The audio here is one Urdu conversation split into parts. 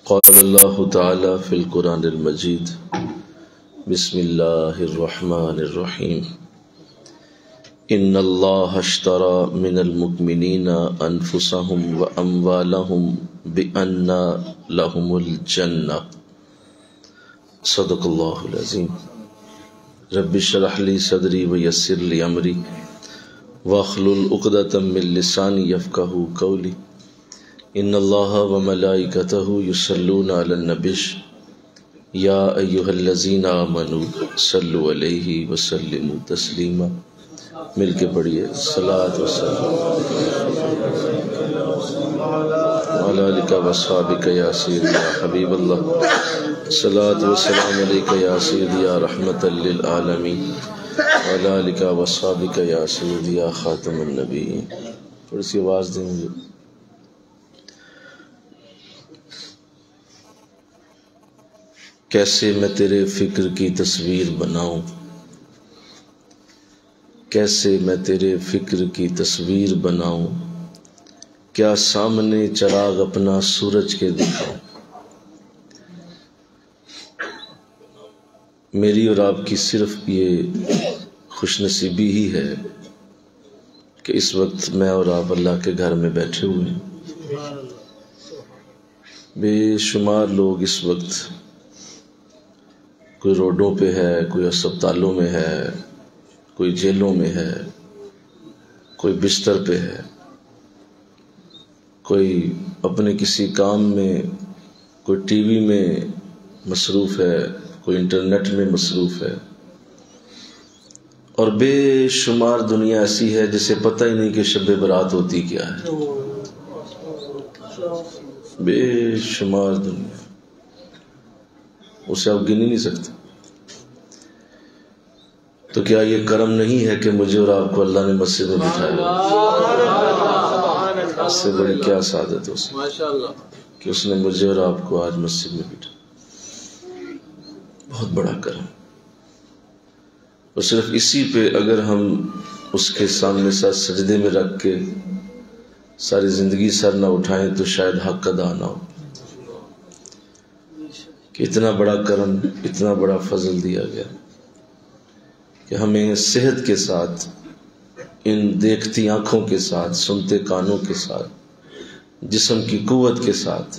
قال اللہ تعالی فی القرآن المجید بسم اللہ الرحمن الرحیم ان اللہ اشترى من المؤمنین انفسهم واموالهم بان لهم الجنہ صدق اللہ العظیم رب اشرح لی صدری ویسر لی امری واحلل عقدۃ من لسانی یفقہوا قولی ان اللہ وملائکتہ یصلون علی النبی یا ایہا الذین آمنوا صلوا علیہ وسلموا تسلیما. مل کے پڑھیے صلاۃ وسلام علی آلک واصحابک یا سیدی یا حبیب اللہ. صلاۃ وسلام علیک یا سیدی یا رحمۃ للعالمین علی آلک واصحابک یا سیدی یا خاتم النبیین. تھوڑی سی آواز دیں گے. کیسے میں تیرے فکر کی تصویر بناؤں، کیسے میں تیرے فکر کی تصویر بناؤں، کیا سامنے چراغ اپنا سورج کے دکھاؤں. میری اور آپ کی صرف یہ خوش نصیبی ہی ہے کہ اس وقت میں اور آپ اللہ کے گھر میں بیٹھے ہوئے ہیں. بے شمار لوگ اس وقت کوئی روڈوں پہ ہے، کوئی اسپتالوں میں ہے، کوئی جیلوں میں ہے، کوئی بستر پہ ہے، کوئی اپنے کسی کام میں، کوئی ٹی وی میں مصروف ہے، کوئی انٹرنیٹ میں مصروف ہے، اور بے شمار دنیا ایسی ہے جسے پتہ ہی نہیں کہ شب برات ہوتی کیا ہے. بے شمار دنیا، اسے آپ گن ہی نہیں سکتے. تو کیا یہ کرم نہیں ہے کہ مجھے اور آپ کو اللہ نے مسجد میں بٹھایا؟ اس سے بڑی کیا سعادت ہو سکتی کہ اس نے مجھے اور آپ کو آج مسجد میں بٹھایا. بہت بڑا کرم. اور صرف اسی پہ اگر ہم اس کے سامنے ساتھ سجدے میں رکھ کے ساری زندگی سر نہ اٹھائیں تو شاید حق ادا نہ ہو کہ اتنا بڑا کرم، اتنا بڑا فضل دیا گیا کہ ہمیں صحت کے ساتھ، ان دیکھتی آنکھوں کے ساتھ، سنتے کانوں کے ساتھ، جسم کی قوت کے ساتھ،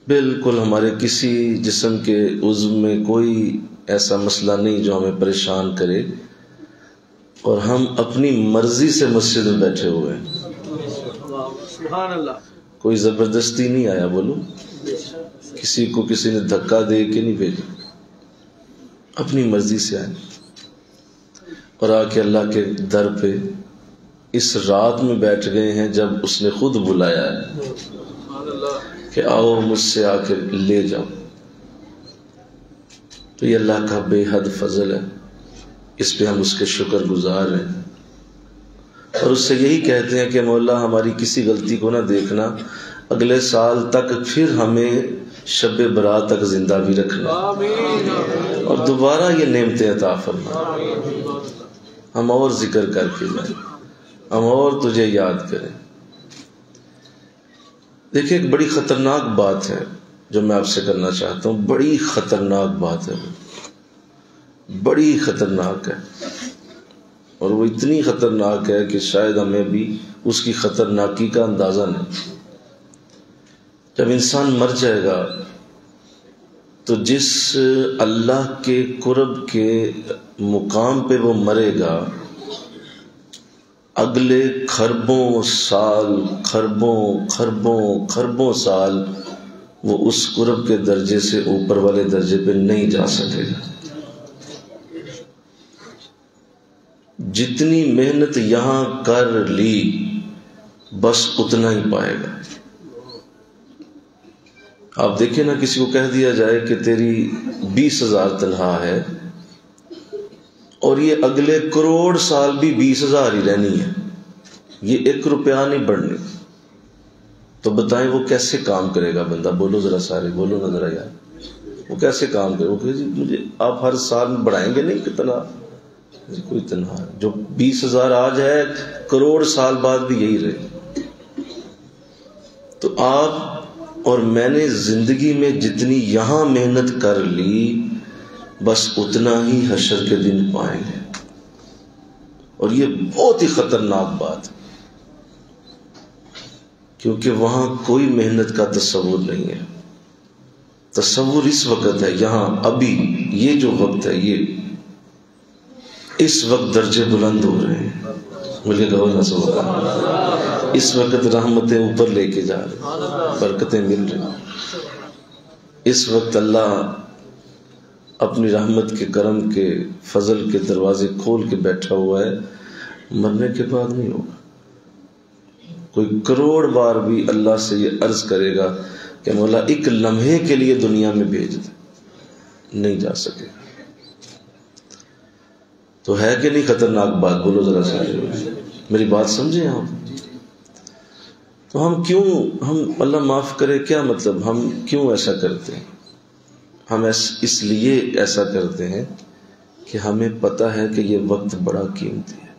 بالکل ہمارے کسی جسم کے عضو میں کوئی ایسا مسئلہ نہیں جو ہمیں پریشان کرے، اور ہم اپنی مرضی سے مسجد میں بیٹھے ہوئے ہیں. سبحان اللہ. کوئی زبردستی نہیں آیا، بولو کسی کو کسی نے دھکا دے کے نہیں بھیجا، اپنی مرضی سے آئے اور آ کے اللہ کے در پہ اس رات میں بیٹھ گئے ہیں جب اس نے خود بلایا ہے کہ آؤ مجھ سے آ کے لے جاؤ. تو یہ اللہ کا بے حد فضل ہے، اس پہ ہم اس کے شکر گزار ہیں، اور اس سے یہی کہتے ہیں کہ مولا ہماری کسی غلطی کو نہ دیکھنا، اگلے سال تک پھر ہمیں شب برات تک زندہ بھی رکھنا اور دوبارہ یہ نعمتیں عطا فرما. ہم اور ذکر کر کے جائیں، ہم اور تجھے یاد کریں. دیکھیں ایک بڑی خطرناک بات ہے جو میں آپ سے کرنا چاہتا ہوں. بڑی خطرناک بات ہے، بڑی خطرناک ہے، اور وہ اتنی خطرناک ہے کہ شاید ہمیں بھی اس کی خطرناکی کا اندازہ نہیں. جب انسان مر جائے گا تو جس اللہ کے قرب کے مقام پہ وہ مرے گا، اگلے خربوں سال وہ اس قرب کے درجے سے اوپر والے درجے پہ نہیں جا سکے گا. جتنی محنت یہاں کر لی بس اتنا ہی پائے گا. آپ دیکھیں نا، کسی کو کہہ دیا جائے کہ تیری 20,000 تنخواہ ہے اور یہ اگلے کروڑ سال بھی 20,000 ہی رہنی ہے، یہ 1 روپیہ نہیں بڑھنی، تو بتائیں وہ کیسے کام کرے گا بندہ؟ بولو ذرا، سارے بولو نا ذرا یار، وہ کیسے کام کرے؟ وہ کہ جی مجھے آپ ہر سال بڑھائیں گے نہیں کتنا؟ کوئی تنخواہ جو 20,000 آج ہے کروڑ سال بعد بھی یہی رہے. تو آپ اور میں نے زندگی میں جتنی یہاں محنت کر لی بس اتنا ہی حشر کے دن پائیں گے. اور یہ بہت ہی خطرناک بات ہے، کیونکہ وہاں کوئی محنت کا تصور نہیں ہے. تصور اس وقت ہے، یہاں ابھی یہ جو وقت ہے، یہ اس وقت درجے بلند ہو رہے ہیں. مل کے کہو نا سبحان اللہ. اس وقت رحمتیں اوپر لے کے جا رہے، برکتیں مل رہی. اس وقت اللہ اپنی رحمت کے، کرم کے، فضل کے دروازے کھول کے بیٹھا ہوا ہے. مرنے کے بعد نہیں ہوگا. کوئی کروڑ بار بھی اللہ سے یہ عرض کرے گا کہ مولا ایک لمحے کے لیے دنیا میں بھیج دے، نہیں جا سکے. تو ہے کہ نہیں خطرناک بات؟ بولو ذرا سمجھو، میری بات سمجھیں آپ. تو ہم اللہ معاف کرے، کیا مطلب ہم کیوں ایسا کرتے ہیں؟ ہم اس لیے ایسا کرتے ہیں کہ ہمیں پتہ ہے کہ یہ وقت بڑا قیمتی ہے،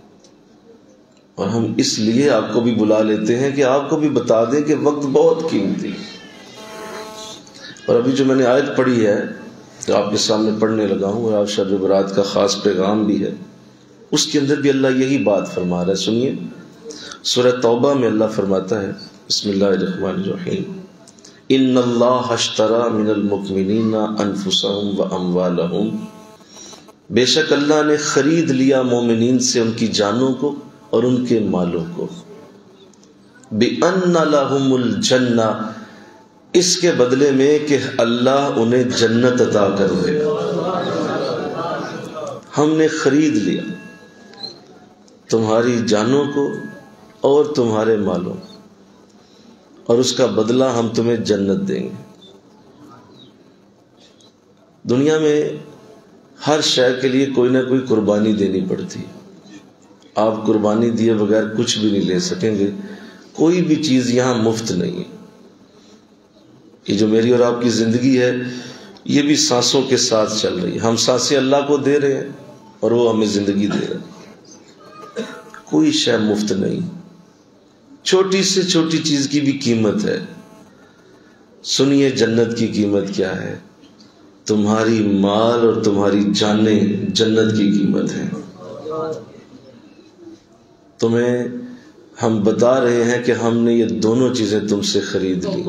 اور ہم اس لیے آپ کو بھی بلا لیتے ہیں کہ آپ کو بھی بتا دیں کہ وقت بہت قیمتی ہے. اور ابھی جو میں نے آیت پڑھی ہے جو آپ کے سامنے پڑھنے لگا ہوں، اور آج شب برات کا خاص پیغام بھی ہے، اس کے اندر بھی اللہ یہی بات فرما رہا ہے. سنیے، سورہ توبہ میں اللہ فرماتا ہے، بسم اللہ الرحمن الرحیم، ان اللہ اشتری من المؤمنین انفسهم واموالهم، بے شک اللہ نے خرید لیا مومنین سے ان کی جانوں کو اور ان کے مالوں کو، بِأَنَّ لَهُمُ الْجَنَّةَ، اس کے بدلے میں کہ اللہ انہیں جنت عطا کر دے گا. ہم نے خرید لیا تمہاری جانوں کو اور تمہارے مالوں کو، اور اس کا بدلہ ہم تمہیں جنت دیں گے. دنیا میں ہر شے کے لیے کوئی نہ کوئی قربانی دینی پڑتی ہے. آپ قربانی دیے بغیر کچھ بھی نہیں لے سکیں گے. کوئی بھی چیز یہاں مفت نہیں ہے. یہ جو میری اور آپ کی زندگی ہے یہ بھی سانسوں کے ساتھ چل رہی ہے. ہم سانسیں اللہ کو دے رہے ہیں اور وہ ہمیں زندگی دے رہے ہیں. کوئی شے مفت نہیں. چھوٹی سے چھوٹی چیز کی بھی قیمت ہے. سنیے جنت کی قیمت کیا ہے. تمہاری مال اور تمہاری جانیں جنت کی قیمت ہے. تمہیں ہم بتا رہے ہیں کہ ہم نے یہ دونوں چیزیں تم سے خرید لی.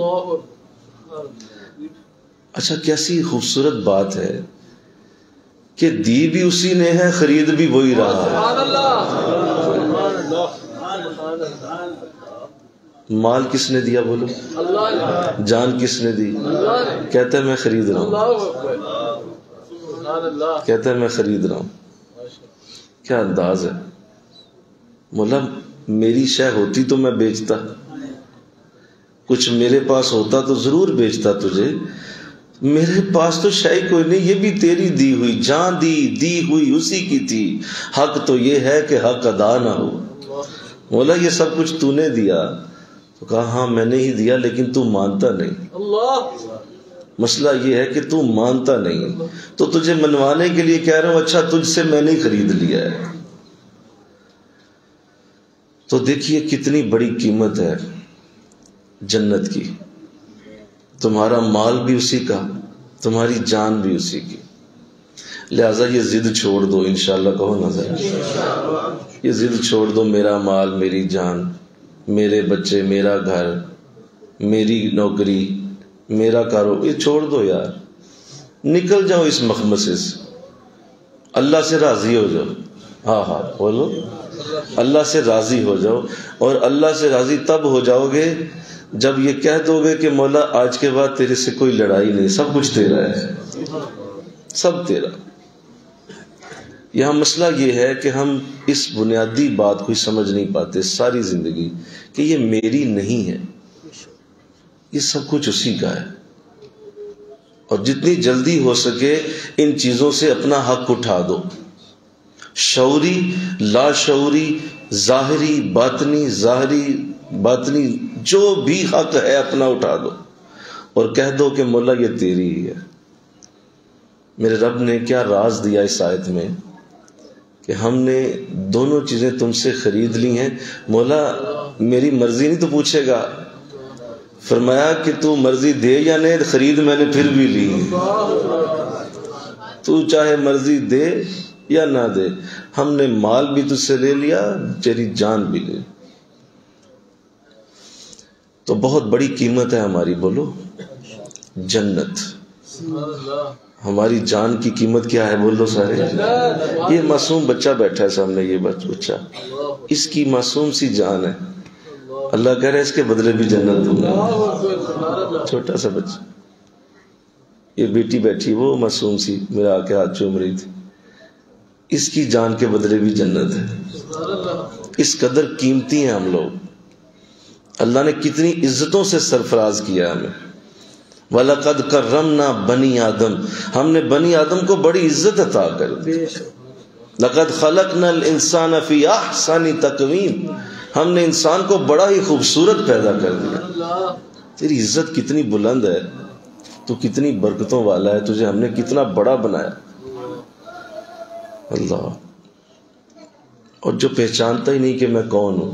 اچھا کیسی خوبصورت بات ہے کہ دی بھی اسی نے ہے، خرید بھی وہی رہا ہے. مال کس نے دیا بولو؟ جان کس نے دی؟ کہتا ہے میں خرید رہا ہوں، کہتا ہے میں خرید رہا ہوں. کیا انداز ہے. مولا میری شے ہوتی تو میں بیچتا، کچھ میرے پاس ہوتا تو ضرور بیچتا تجھے. میرے پاس تو شے کوئی نہیں، یہ بھی تیری دی ہوئی جان دی ہوئی اسی کی تھی. حق تو یہ ہے کہ حق ادا نہ ہو. مولا یہ سب کچھ تو نے دیا. تو کہا ہاں میں نے ہی دیا، لیکن تو مانتا نہیں. مسئلہ یہ ہے کہ تو مانتا نہیں، تو تجھے منوانے کے لیے کہہ رہا ہوں اچھا تجھ سے میں نے خرید لیا ہے. تو دیکھیے کتنی بڑی قیمت ہے جنت کی. تمہارا مال بھی اسی کا، تمہاری جان بھی اسی کی. لہذا یہ ضد چھوڑ دو، انشاءاللہ کہو نا ذرا. یہ ضد چھوڑ دو، میرا مال میری جان، میرے بچے، میرا گھر، میری نوکری، میرا کاروبار، یہ چھوڑ دو یار. نکل جاؤ اس مخمصے سے. اللہ سے راضی ہو جاؤ. ہاں بولو، اللہ سے راضی ہو جاؤ. اور اللہ سے راضی تب ہو جاؤ گے جب یہ کہہ دو گے کہ مولا آج کے بعد تیرے سے کوئی لڑائی نہیں، سب کچھ تیرا ہے، سب تیرا. یہاں مسئلہ یہ ہے کہ ہم اس بنیادی بات کو سمجھ نہیں پاتے ساری زندگی کہ یہ میری نہیں ہے، یہ سب کچھ اسی کا ہے. اور جتنی جلدی ہو سکے ان چیزوں سے اپنا حق اٹھا دو. شعوری، لا شعوری، ظاہری، باطنی جو بھی حق ہے اپنا اٹھا دو اور کہہ دو کہ مولا یہ تیری ہی ہے. میرے رب نے کیا راز دیا اس آیت میں کہ ہم نے دونوں چیزیں تم سے خرید لی ہیں. مولا میری مرضی نہیں تو پوچھے گا، فرمایا کہ تو مرضی دے یا نہیں، خرید میں نے پھر بھی لی، تو چاہے مرضی دے یا نہ دے، ہم نے مال بھی تجھ سے لے لیا، تیری جان بھی لے۔ تو بہت بڑی قیمت ہے ہماری، بولو جنت۔ ہماری جان کی قیمت کیا ہے؟ بول دو سارے۔ یہ معصوم بچہ بیٹھا ہے سامنے، یہ بچہ، اس کی معصوم سی جان ہے، اللہ کہہ رہا ہے اس کے بدلے بھی جنت دوں گا۔ چھوٹا سا بچہ، یہ بیٹی بیٹھی وہ معصوم سی میرا آ کے ہاتھ چوم رہی تھی، اس کی جان کے بدلے بھی جنت ہے۔ اس قدر قیمتی ہیں ہم لوگ، اللہ نے کتنی عزتوں سے سرفراز کیا ہمیں۔ وَلَقَدْ كَرَّمْنَا بَنِي آدم، ہم نے بنی آدم کو بڑی عزت عطا کر دی۔ لَقَدْ خَلَقْنَا الْإِنسَانَ فِي أَحْسَنِ تَقْوِيمٍ، ہم نے انسان کو بڑا ہی خوبصورت پیدا کر دیا۔ تیری عزت کتنی بلند ہے، تو کتنی برکتوں والا ہے، تجھے ہم نے کتنا بڑا بنایا اللہ۔ اور جو پہچانتا ہی نہیں کہ میں کون ہوں،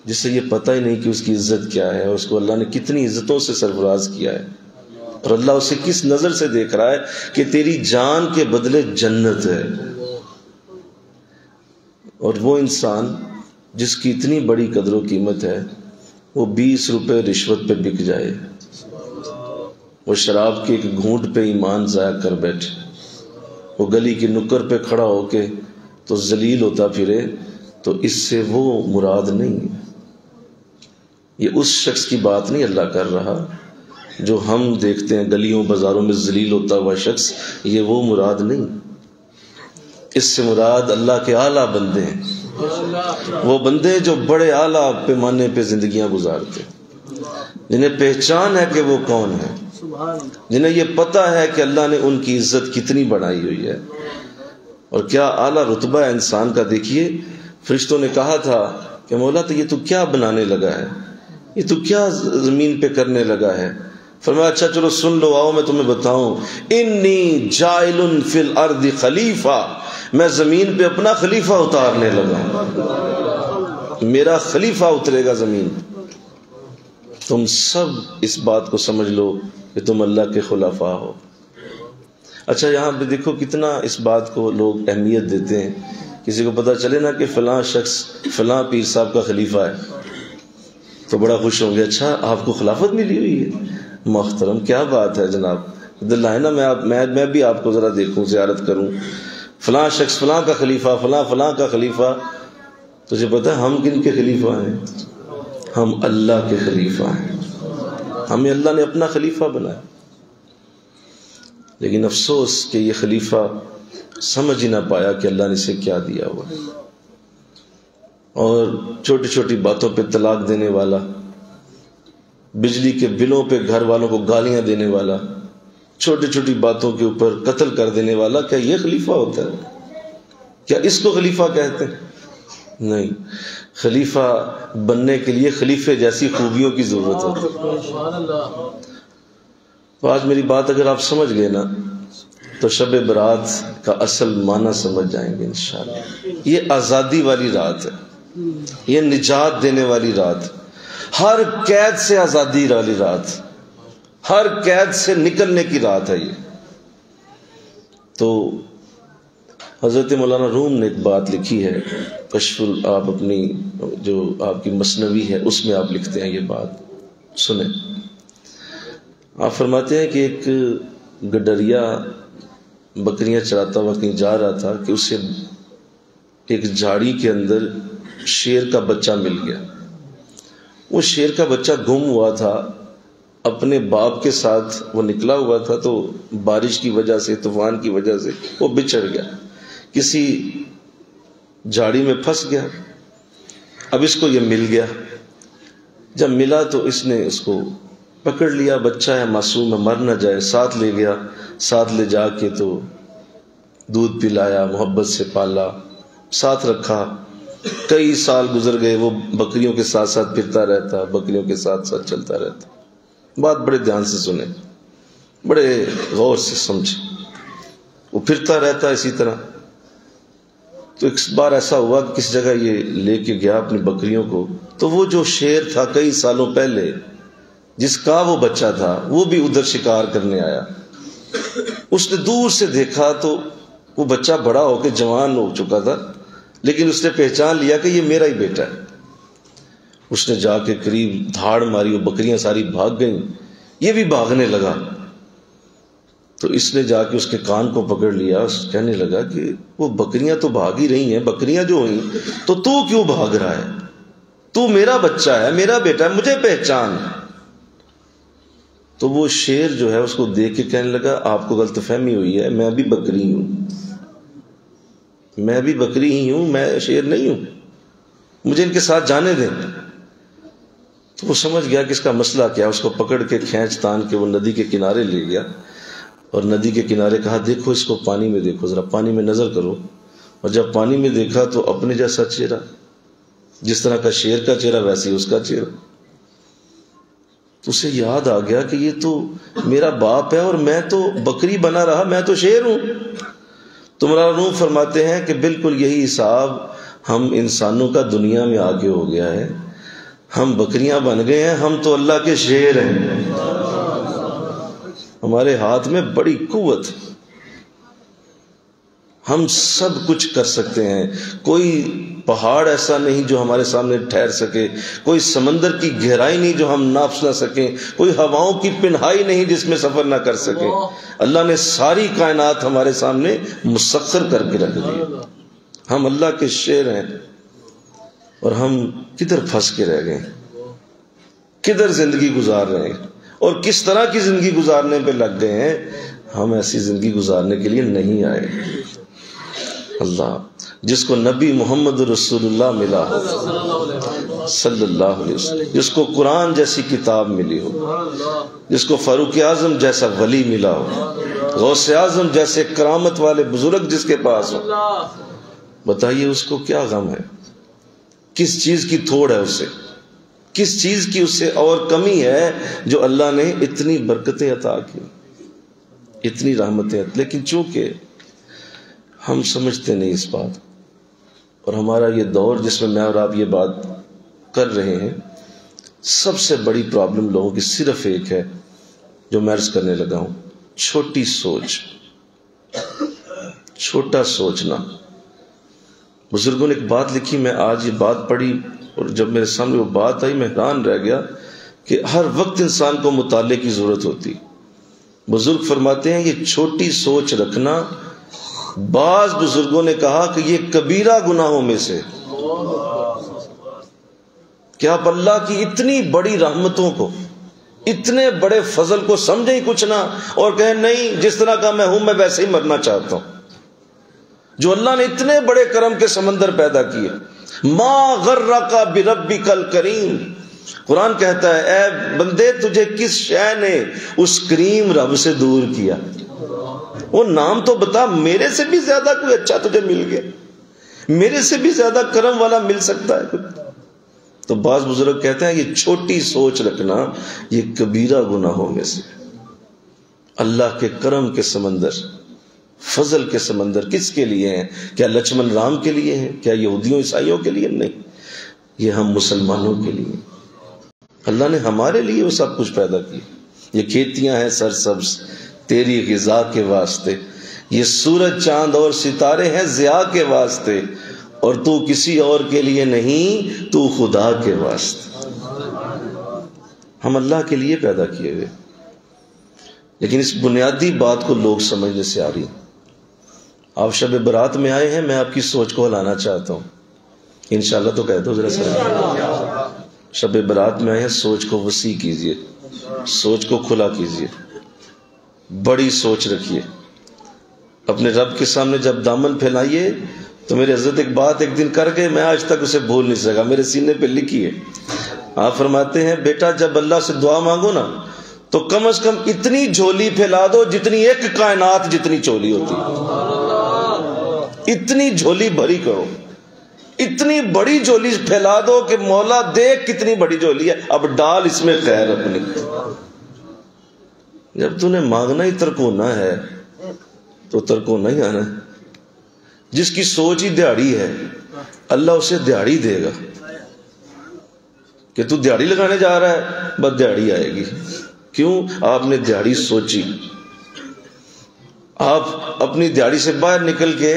جسے یہ پتہ ہی نہیں کہ اس کی عزت کیا ہے، اس کو اللہ نے کتنی عزتوں سے سرفراز کیا ہے، اور اللہ اسے کس نظر سے دیکھ رہا ہے کہ تیری جان کے بدلے جنت ہے۔ اور وہ انسان جس کی اتنی بڑی قدر و قیمت ہے، وہ 20 روپے رشوت پہ بک جائے، وہ شراب کے ایک گھونٹ پہ ایمان ضائع کر بیٹھے، وہ گلی کی نکر پہ کھڑا ہو کے تو ذلیل ہوتا پھرے، تو اس سے وہ مراد نہیں ہے۔ یہ اس شخص کی بات نہیں اللہ کر رہا جو ہم دیکھتے ہیں گلیوں بازاروں میں ذلیل ہوتا ہوا شخص، یہ وہ مراد نہیں۔ اس سے مراد اللہ کے اعلیٰ بندے ہیں، وہ بندے جو بڑے اعلیٰ پیمانے پہ زندگیاں گزارتے، جنہیں پہچان ہے کہ وہ کون ہے، جنہیں یہ پتہ ہے کہ اللہ نے ان کی عزت کتنی بڑھائی ہوئی ہے، اور کیا اعلیٰ رتبہ ہے انسان کا۔ دیکھیے فرشتوں نے کہا تھا کہ مولا تو یہ تو کیا بنانے لگا ہے، یہ تو کیا زمین پہ کرنے لگا ہے؟ فرمایا اچھا چلو سن لو، آؤ میں تمہیں بتاؤں، انی جاعل فی الارض خلیفہ، میں زمین پہ اپنا خلیفہ اتارنے لگا ہوں، میرا خلیفہ اترے گا زمین۔ تم سب اس بات کو سمجھ لو کہ تم اللہ کے خلفاء ہو۔ اچھا یہاں پہ دیکھو کتنا اس بات کو لوگ اہمیت دیتے ہیں، کسی کو پتہ چلے نا کہ فلاں شخص فلاں پیر صاحب کا خلیفہ ہے تو بڑا خوش ہوں گے، اچھا آپ کو خلافت ملی ہوئی ہے، محترم کیا بات ہے جناب، دل ہے نا میں بھی آپ کو ذرا دیکھوں، زیارت کروں، فلاں شخص فلاں کا خلیفہ، فلاں کا خلیفہ۔ تجھے پتہ ہے ہم کن کے خلیفہ ہیں؟ ہم اللہ کے خلیفہ ہیں، ہمیں اللہ نے اپنا خلیفہ بنایا۔ لیکن افسوس کہ یہ خلیفہ سمجھ ہی نہ پایا کہ اللہ نے اسے کیا دیا ہوا، اور چھوٹی چھوٹی باتوں پہ طلاق دینے والا، بجلی کے بلوں پہ گھر والوں کو گالیاں دینے والا، چھوٹی چھوٹی باتوں کے اوپر قتل کر دینے والا، کیا یہ خلیفہ ہوتا ہے؟ کیا اس کو خلیفہ کہتے ہیں؟ نہیں، خلیفہ بننے کے لیے خلیفے جیسی خوبیوں کی ضرورت ہوتی ہے۔ تو آج میری بات اگر آپ سمجھ گئے نا تو شب برات کا اصل معنی سمجھ جائیں گے انشاءاللہ۔ یہ آزادی والی رات ہے، یہ نجات دینے والی رات، ہر قید سے آزادی والی رات، ہر قید سے نکلنے کی رات ہے یہ۔ تو حضرت مولانا روم نے ایک بات لکھی ہے، کشف آپ اپنی جو آپ کی مثنوی ہے اس میں آپ لکھتے ہیں یہ بات، سنیں۔ آپ فرماتے ہیں کہ ایک گڈریا بکریاں چراتا ہوا کہیں جا رہا تھا کہ اسے ایک جھاڑی کے اندر شیر کا بچہ مل گیا۔ وہ شیر کا بچہ گم ہوا تھا، اپنے باپ کے ساتھ وہ نکلا ہوا تھا، تو بارش کی وجہ سے، طوفان کی وجہ سے وہ بچھڑ گیا، کسی جھاڑی میں پھنس گیا۔ اب اس کو یہ مل گیا، جب ملا تو اس نے اس کو پکڑ لیا، بچہ ہے معصوم ہے، مر نہ جائے، ساتھ لے گیا، ساتھ لے جا کے تو دودھ پلایا، محبت سے پالا، ساتھ رکھا۔ کئی سال گزر گئے، وہ بکریوں کے ساتھ ساتھ پھرتا رہتا، بکریوں کے ساتھ ساتھ چلتا رہتا۔ بات بڑے دھیان سے سنیں، بڑے غور سے سمجھیں۔ وہ پھرتا رہتا اسی طرح۔ تو ایک بار ایسا ہوا کہ کس جگہ یہ لے کے گیا اپنی بکریوں کو، تو وہ جو شیر تھا کئی سالوں پہلے جس کا وہ بچہ تھا وہ بھی ادھر شکار کرنے آیا. اس نے دور سے دیکھا تو وہ بچہ بڑا ہو کے جوان ہو چکا تھا، لیکن اس نے پہچان لیا کہ یہ میرا ہی بیٹا ہے. اس نے جا کے قریب دھاڑ ماری، وہ بکریاں ساری بھاگ گئیں، یہ بھی بھاگنے لگا. تو اس نے جا کے اس کے کان کو پکڑ لیا، کہنے لگا کہ وہ بکریاں تو بھاگ ہی رہی ہیں، بکریاں جو ہوئیں تو کیوں بھاگ رہا ہے؟ تو میرا بچہ ہے، میرا بیٹا ہے، مجھے پہچان. تو وہ شیر جو ہے اس کو دیکھ کے کہنے لگا آپ کو غلط فہمی ہوئی ہے، میں بھی بکری ہوں، میں بھی بکری ہی ہوں، میں شیر نہیں ہوں، مجھے ان کے ساتھ جانے دیں. تو وہ سمجھ گیا کہ اس کا مسئلہ کیا. اس کو پکڑ کے کھینچ تان کے وہ ندی کے کنارے لے گیا اور ندی کے کنارے کہا دیکھو اس کو پانی میں دیکھو، ذرا پانی میں نظر کرو. اور جب پانی میں دیکھا تو اپنے جیسا چہرہ، جس طرح کا شیر کا چہرہ ویسے ہی اس کا چہرہ. تو اسے یاد آ گیا کہ یہ تو میرا باپ ہے اور میں تو بکری بنا رہا، میں تو شیر ہوں. تو مولانا روم فرماتے ہیں کہ بالکل یہی حساب ہم انسانوں کا دنیا میں آگے ہو گیا ہے. ہم بکریاں بن گئے ہیں، ہم تو اللہ کے شیر ہیں. ہمارے ہاتھ میں بڑی قوت، ہم سب کچھ کر سکتے ہیں. کوئی پہاڑ ایسا نہیں جو ہمارے سامنے ٹھہر سکے، کوئی سمندر کی گہرائی نہیں جو ہم ناپ نہ سکیں، کوئی ہواؤں کی پنہائی نہیں جس میں سفر نہ کر سکیں. اللہ نے ساری کائنات ہمارے سامنے مسخر کر کے رکھ دی. ہم اللہ کے شیر ہیں اور ہم کدھر پھنس کے رہ گئے، کدھر زندگی گزار رہے ہیں اور کس طرح کی زندگی گزارنے پہ لگ گئے ہیں. ہم ایسی زندگی گزارنے کے لیے نہیں آئے. اللہ جس کو نبی محمد رسول اللہ ملا ہو صلی اللہ علیہ وسلم، جس کو قرآن جیسی کتاب ملی ہو، جس کو فاروق اعظم جیسا ولی ملا ہو، غوث اعظم جیسے کرامت والے بزرگ جس کے پاس ہو، بتائیے اس کو کیا غم ہے؟ کس چیز کی تھوڑ ہے اسے؟ کس چیز کی اس سے اور کمی ہے جو اللہ نے اتنی برکتیں عطا کی، اتنی رحمتیں. لیکن چونکہ ہم سمجھتے نہیں اس بات، اور ہمارا یہ دور جس میں میں اور آپ یہ بات کر رہے ہیں، سب سے بڑی پرابلم لوگوں کی صرف ایک ہے جو میں عرض کرنے لگا ہوں، چھوٹی سوچ، چھوٹا سوچنا. بزرگوں نے ایک بات لکھی، میں آج یہ بات پڑھی اور جب میرے سامنے وہ بات آئی میں حیران رہ گیا کہ ہر وقت انسان کو مطالعے کی ضرورت ہوتی. بزرگ فرماتے ہیں یہ چھوٹی سوچ رکھنا، بعض بزرگوں نے کہا کہ یہ کبیرہ گناہوں میں سے. کہ آپ اللہ کی اتنی بڑی رحمتوں کو، اتنے بڑے فضل کو سمجھیں ہی کچھ نہ اور کہیں نہیں جس طرح کا میں ہوں میں ویسے ہی مرنا چاہتا ہوں. جو اللہ نے اتنے بڑے کرم کے سمندر پیدا کیے. ما غرک بربک الکریم، قرآن کہتا ہے اے بندے تجھے کس شے نے اس کریم رب سے دور کیا؟ وہ نام تو بتا، میرے سے بھی زیادہ کوئی اچھا تجھے مل گیا، میرے سے بھی زیادہ کرم والا مل سکتا ہے کوئی؟ تو بعض بزرگ کہتے ہیں یہ چھوٹی سوچ رکھنا یہ کبیرہ گناہوں میں سے. اللہ کے کرم کے سمندر، فضل کے سمندر کس کے لیے ہیں؟ کیا لچمن رام کے لیے ہیں؟ کیا یہودیوں عیسائیوں کے لیے؟ نہیں، یہ ہم مسلمانوں کے لیے. اللہ نے ہمارے لیے وہ سب کچھ پیدا کیا. یہ کھیتیاں ہیں سرسبز تیری غذا کے واسطے، یہ سورج چاند اور ستارے ہیں ضیاء کے واسطے، اور تو کسی اور کے لیے نہیں، تو خدا کے واسطے. ہم اللہ کے لیے پیدا کیے ہوئے. لیکن اس بنیادی بات کو لوگ سمجھنے سے آ رہی. آپ شب برات میں آئے ہیں، میں آپ کی سوچ کو ہلانا چاہتا ہوں. انشاءاللہ تو کہہ دو ذرا سر. شب برات میں آئے ہیں، سوچ کو وسیع کیجئے، سوچ کو کھلا کیجئے، بڑی سوچ رکھیے. اپنے رب کے سامنے جب دامن پھیلائیے تو میرے حضرت ایک بات ایک دن کر گئے، میں آج تک اسے بھول نہیں سکا، میرے سینے پہ لکھی ہے. آپ فرماتے ہیں بیٹا جب اللہ سے دعا مانگو نا تو کم از کم اتنی جھولی پھیلا دو جتنی ایک کائنات جتنی چولی ہوتی. اتنی جھولی بھری کرو، اتنی بڑی جھولی پھیلا دو کہ مولا دیکھ کتنی بڑی جھولی ہے، اب ڈال اس میں خیر اپنی. جب تو نے مانگنا ہی ترکونا ہے تو ترکونا ہی آنا ہے. جس کی سوچ ہی دیہڑی ہے اللہ اسے دیہڑی دے گا. کہ تو دیہڑی لگانے جا رہا ہے، بس دیہڑی آئے گی. کیوں؟ آپ نے دیہڑی سوچی. آپ اپنی دیہڑی سے باہر نکل کے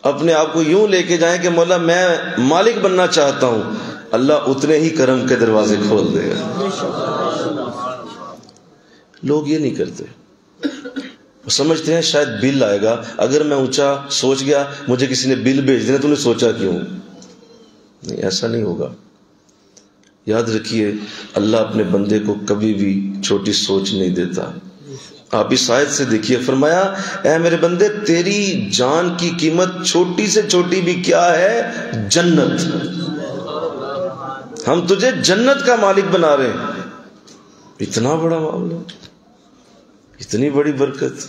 اپنے آپ کو یوں لے کے جائیں کہ مولا میں مالک بننا چاہتا ہوں، اللہ اتنے ہی کرم کے دروازے کھول دے گا. لوگ یہ نہیں کرتے، وہ سمجھتے ہیں شاید بل آئے گا. اگر میں اونچا سوچ گیا مجھے کسی نے بل بھیج دینا، تو نے سوچا کیوں؟ نہیں، ایسا نہیں ہوگا. یاد رکھیے اللہ اپنے بندے کو کبھی بھی چھوٹی سوچ نہیں دیتا. آپ اس آیت سے دیکھیے، فرمایا اے میرے بندے تیری جان کی قیمت چھوٹی سے چھوٹی بھی کیا ہے؟ جنت. ہم تجھے جنت کا مالک بنا رہے ہیں. اتنا بڑا معاملہ، اتنی بڑی برکت.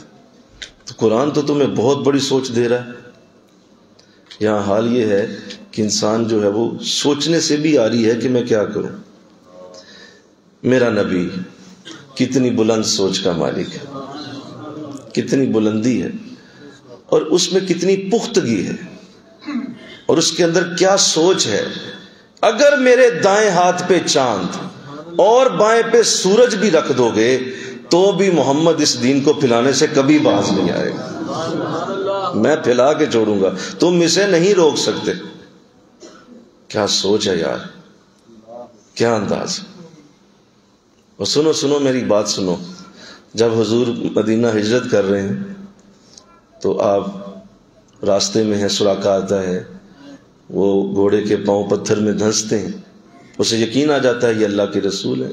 تو قرآن تو تمہیں بہت بڑی سوچ دے رہا ہے. یہاں حال یہ ہے کہ انسان جو ہے وہ سوچنے سے بھی آ رہی ہے کہ میں کیا کروں. میرا نبی کتنی بلند سوچ کا مالک ہے، کتنی بلندی ہے، اور اس میں کتنی پختگی ہے، اور اس کے اندر کیا سوچ ہے. اگر میرے دائیں ہاتھ پہ چاند اور بائیں پہ سورج بھی رکھ دو گے تو بھی محمد اس دین کو پھیلانے سے کبھی باز نہیں آئے گا. میں پھیلا کے چھوڑوں گا، تم اسے نہیں روک سکتے. کیا سوچ ہے یار، کیا انداز. اور سنو میری بات سنو. جب حضور مدینہ ہجرت کر رہے ہیں تو آپ راستے میں ہیں، سراقہ آتا ہے، وہ گھوڑے کے پاؤں پتھر میں دھنستے ہیں. اسے یقین آ جاتا ہے یہ اللہ کے رسول ہیں،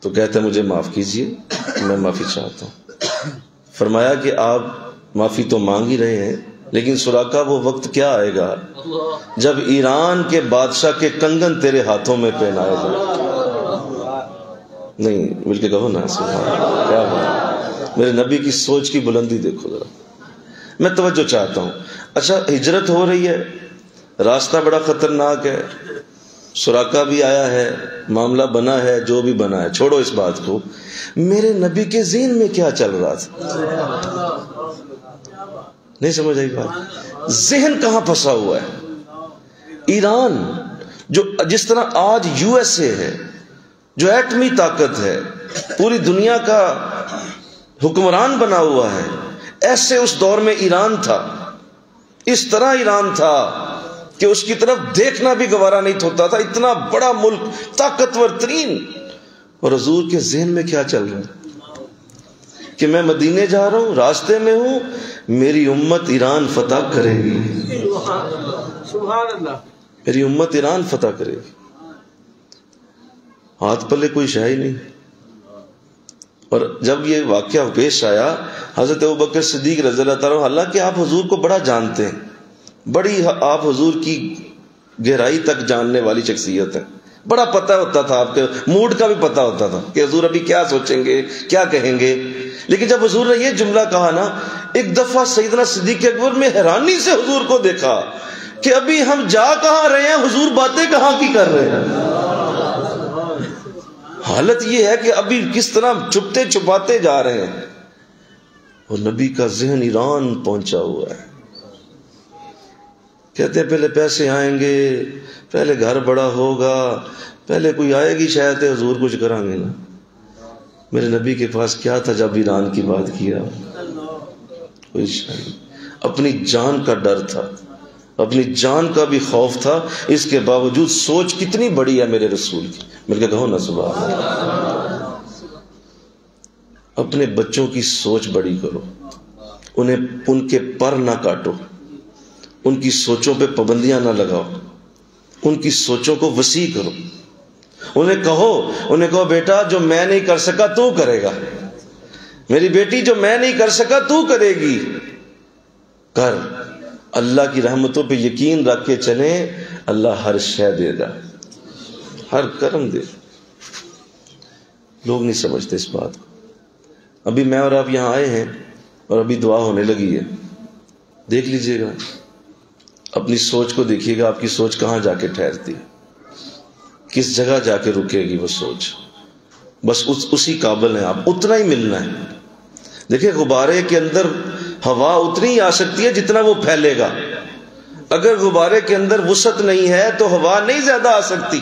تو کہتا ہے مجھے معاف کیجیے، میں معافی چاہتا ہوں. فرمایا کہ آپ معافی تو مانگ ہی رہے ہیں، لیکن سراقہ وہ وقت کیا آئے گا جب ایران کے بادشاہ کے کنگن تیرے ہاتھوں میں پہنائے جائیں. نہیں بول کے کہو نا سبحان اللہ. کیا بات، میرے نبی کی سوچ کی بلندی دیکھو ذرا. میں توجہ چاہتا ہوں. اچھا ہجرت ہو رہی ہے، راستہ بڑا خطرناک ہے، سراقہ بھی آیا ہے، معاملہ بنا ہے، جو بھی بنا ہے چھوڑو اس بات کو. میرے نبی کے ذہن میں کیا چل رہا تھا؟ نہیں سمجھ آئی بات؟ ذہن کہاں پھنسا ہوا ہے؟ ایران جو جس طرح آج یو ایس اے ہے، جو ایٹمی طاقت ہے، پوری دنیا کا حکمران بنا ہوا ہے، ایسے اس دور میں ایران تھا. اس طرح ایران تھا کہ اس کی طرف دیکھنا بھی گوارا نہیں ہوتا تھا. اتنا بڑا ملک، طاقتور ترین. اور حضور کے ذہن میں کیا چل رہا ہے کہ میں مدینے جا رہا ہوں، راستے میں ہوں، میری امت ایران فتح کرے گی. سبحان اللہ. میری امت ایران فتح کرے گی. ہاتھ پلے کوئی شے ہی نہیں. اور جب یہ واقعہ پیش آیا، حضرت ابوبکر صدیق رضی اللہ تعالیٰ، حالانکہ آپ حضور کو بڑا جانتے ہیں، بڑی آپ حضور کی گہرائی تک جاننے والی شخصیت ہے، بڑا پتہ ہوتا تھا، آپ کے موڈ کا بھی پتہ ہوتا تھا کہ حضور ابھی کیا سوچیں گے، کیا کہیں گے. لیکن جب حضور نے یہ جملہ کہا نا، ایک دفعہ سیدنا صدیق اکبر میں حیرانی سے حضور کو دیکھا کہ ابھی ہم جا کہاں رہے ہیں، حضور باتیں کہاں کی کر رہے ہیں. حالت یہ ہے کہ ابھی کس طرح چھپتے چھپاتے جا رہے ہیں، اور نبی کا ذہن ایران پہنچا ہوا ہے. کہتے ہیں پہلے پیسے آئیں گے، پہلے گھر بڑا ہوگا، پہلے کوئی آئے گی شاید حضور کچھ کریں گے نا. میرے نبی کے پاس کیا تھا جب ایران کی بات کیا؟ کوئی شاید اپنی جان کا ڈر تھا، اپنی جان کا بھی خوف تھا. اس کے باوجود سوچ کتنی بڑی ہے میرے رسول کی. مل کے کہو نا سبحان اللہ. اپنے بچوں کی سوچ بڑی کرو، انہیں ان کے پر نہ کاٹو، ان کی سوچوں پہ پابندیاں نہ لگاؤ، ان کی سوچوں کو وسیع کرو. انہیں کہو بیٹا جو میں نہیں کر سکا تو کرے گا، میری بیٹی جو میں نہیں کر سکا تو کرے گی. کر، اللہ کی رحمتوں پہ یقین رکھ کے چلیں، اللہ ہر شے دے گا، ہر کرم دے. لوگ نہیں سمجھتے اس بات کو. ابھی میں اور آپ یہاں آئے ہیں اور ابھی دعا ہونے لگی ہے. دیکھ لیجئے گا، اپنی سوچ کو دیکھیے گا، آپ کی سوچ کہاں جا کے ٹھہرتی ہے، کس جگہ جا کے رکے گی وہ سوچ. بس اسی قابل ہیں آپ، اتنا ہی ملنا ہے. دیکھیں غبارے کے اندر ہوا اتنی ہی آ سکتی ہے جتنا وہ پھیلے گا. اگر غبارے کے اندر وسعت نہیں ہے تو ہوا نہیں زیادہ آ سکتی.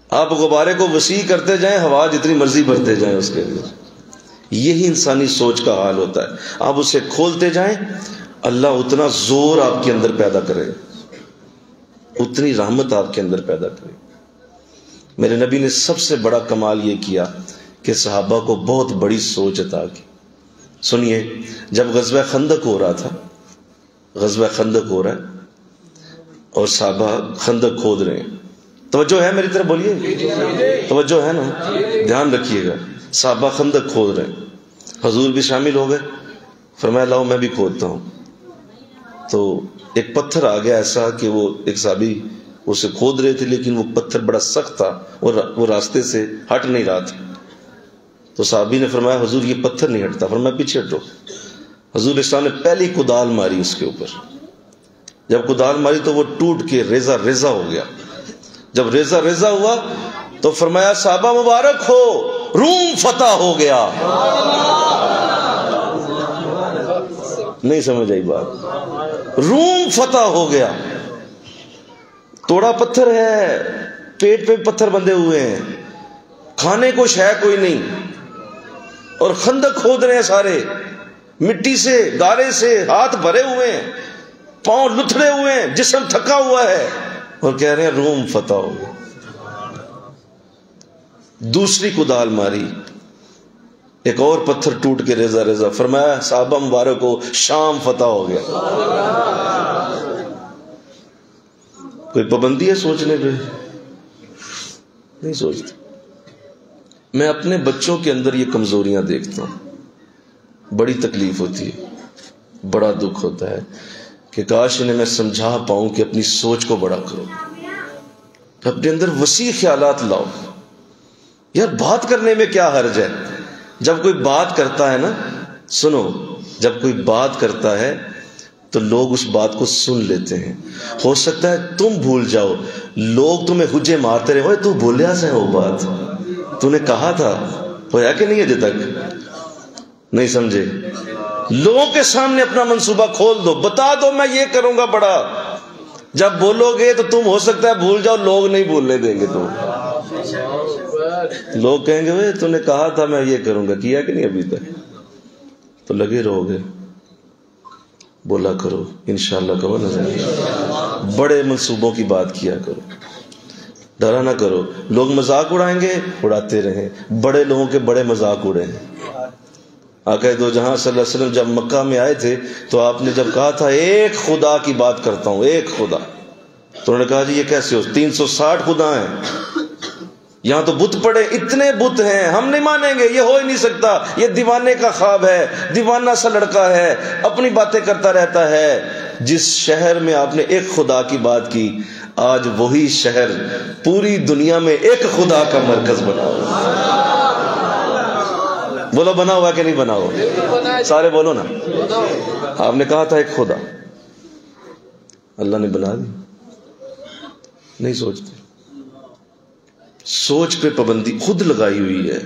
آپ غبارے کو وسیع کرتے جائیں، ہوا جتنی مرضی بھرتے جائیں اس کے اندر. یہی انسانی سوچ کا حال ہوتا ہے. آپ اسے کھولتے جائیں، اللہ اتنا زور آپ کے اندر پیدا کرے، اتنی رحمت آپ کے اندر پیدا کرے. میرے نبی نے سب سے بڑا کمال یہ کیا کہ صحابہ کو بہت بڑی سوچ عطا کی. سنیے، جب غزوہ خندق ہو رہا تھا، غزوہ خندق ہو رہا ہے اور صحابہ خندق کھود رہے ہیں. توجہ ہے میری طرف؟ بولیے توجہ ہے نا، دھیان رکھیے گا. صحابہ خندق کھود رہے ہیں، حضور بھی شامل ہو گئے. فرمایا لاؤ میں بھی کھودتا ہوں. تو ایک پتھر آ گیا ایسا کہ وہ ایک صحابی اسے کھود رہے تھے، لیکن وہ پتھر بڑا سخت تھا اور وہ راستے سے ہٹ نہیں رہا تھا. تو صحابی نے فرمایا حضور یہ پتھر نہیں ہٹتا. فرمایا پیچھے ہٹو. حضور اسلام نے پہلی کدال ماری اس کے اوپر. جب کدال ماری تو وہ ٹوٹ کے ریزہ ریزہ ہو گیا. جب ریزہ ریزہ ہوا تو فرمایا صحابہ مبارک ہو، روم فتح ہو گیا. نہیں سمجھ آئی بات؟ روم فتح ہو گیا. توڑا پتھر ہے، پیٹ پہ پتھر بندھے ہوئے ہیں، کھانے کو شے کوئی نہیں، اور خندق کھود رہے ہیں سارے، مٹی سے گارے سے ہاتھ بھرے ہوئے ہیں، پاؤں لتھڑے ہوئے ہیں، جسم تھکا ہوا ہے، اور کہہ رہے ہیں روم فتح ہو گیا. دوسری کدال ماری، ایک اور پتھر ٹوٹ کے ریزہ ریزہ. فرمایا صحابہ مبارک کو شام فتح ہو گیا. کوئی پابندی ہے سوچنے پہ؟ نہیں سوچتے. میں اپنے بچوں کے اندر یہ کمزوریاں دیکھتا ہوں، بڑی تکلیف ہوتی ہے، بڑا دکھ ہوتا ہے کہ کاش انہیں میں سمجھا پاؤں کہ اپنی سوچ کو بڑا کرو، اپنے اندر وسیع خیالات لاؤ. یار بات کرنے میں کیا حرج ہے؟ جب کوئی بات کرتا ہے نا، سنو، جب کوئی بات کرتا ہے تو لوگ اس بات کو سن لیتے ہیں. ہو سکتا ہے تم بھول جاؤ، لوگ تمہیں حجے مارتے رہے، تو بھولیا سے وہ بات تو نے کہا تھا، ہویا کہ نہیں ابھی تک؟ نہیں سمجھے؟ لوگوں کے سامنے اپنا منصوبہ کھول دو، بتا دو میں یہ کروں گا بڑا. جب بولو گے تو تم ہو سکتا ہے بھول جاؤ، لوگ نہیں بھولنے دیں گے. تو لوگ کہیں گے وہ تو نے کہا تھا میں یہ کروں گا، کیا کہ نہیں ابھی تک؟ تو لگے رہو گے. بولا کرو انشاءاللہ کرو نا، بڑے منصوبوں کی بات کیا کرو، ڈرا نہ کرو. لوگ مذاق اڑائیں گے، اڑاتے رہیں. بڑے لوگوں کے بڑے مذاق اڑے ہیں. آقا دو جہاں صلی اللہ علیہ وسلم جب مکہ میں آئے تھے تو آپ نے جب کہا تھا ایک خدا کی بات کرتا ہوں، ایک خدا، تو انہوں نے کہا جی یہ کیسے ہو، 360 خدا ہیں، یہاں تو بت پڑے، اتنے بت ہیں، ہم نہیں مانیں گے، یہ ہو ہی نہیں سکتا، یہ دیوانے کا خواب ہے، دیوانہ سا لڑکا ہے، اپنی باتیں کرتا رہتا ہے. جس شہر میں آپ نے ایک خدا کی بات کی، آج وہی شہر پوری دنیا میں ایک خدا کا مرکز بنا ہوا. بولو بنا ہوا کہ نہیں بنا ہوا؟ سارے بولو نا. آپ نے کہا تھا ایک خدا، اللہ نے بنا دی. نہیں سوچتے. سوچ پہ پابندی خود لگائی ہوئی ہے،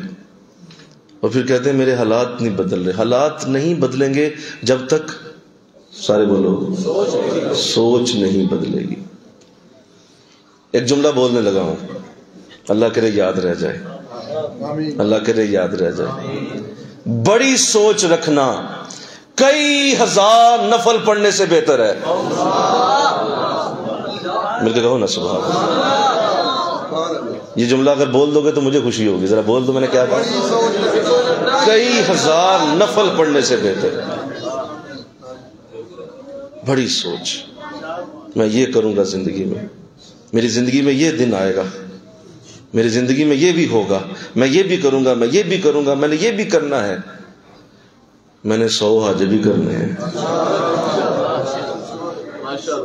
اور پھر کہتے ہیں میرے حالات نہیں بدل رہے. حالات نہیں بدلیں گے جب تک، سارے بولو، سوچ نہیں بدلے گی. ایک جملہ بولنے لگا ہوں، اللہ کرے یاد رہ جائے، اللہ کرے یاد رہ جائے. بڑی سوچ رکھنا کئی ہزار نفل پڑھنے سے بہتر ہے. مل کے کہو نا سبحان اللہ. یہ جملہ اگر بول دو گے تو مجھے خوشی ہوگی. ذرا بول دو میں نے کیا کہا؟ کئی ہزار نفل پڑھنے سے بہتر. بڑی سوچ، میں یہ کروں گا زندگی میں، میری زندگی میں یہ دن آئے گا، میری زندگی میں یہ بھی ہوگا، میں یہ بھی کروں گا، میں یہ بھی کروں گا، میں نے یہ بھی کرنا ہے، میں نے 100 حج بھی کرنے ہیں.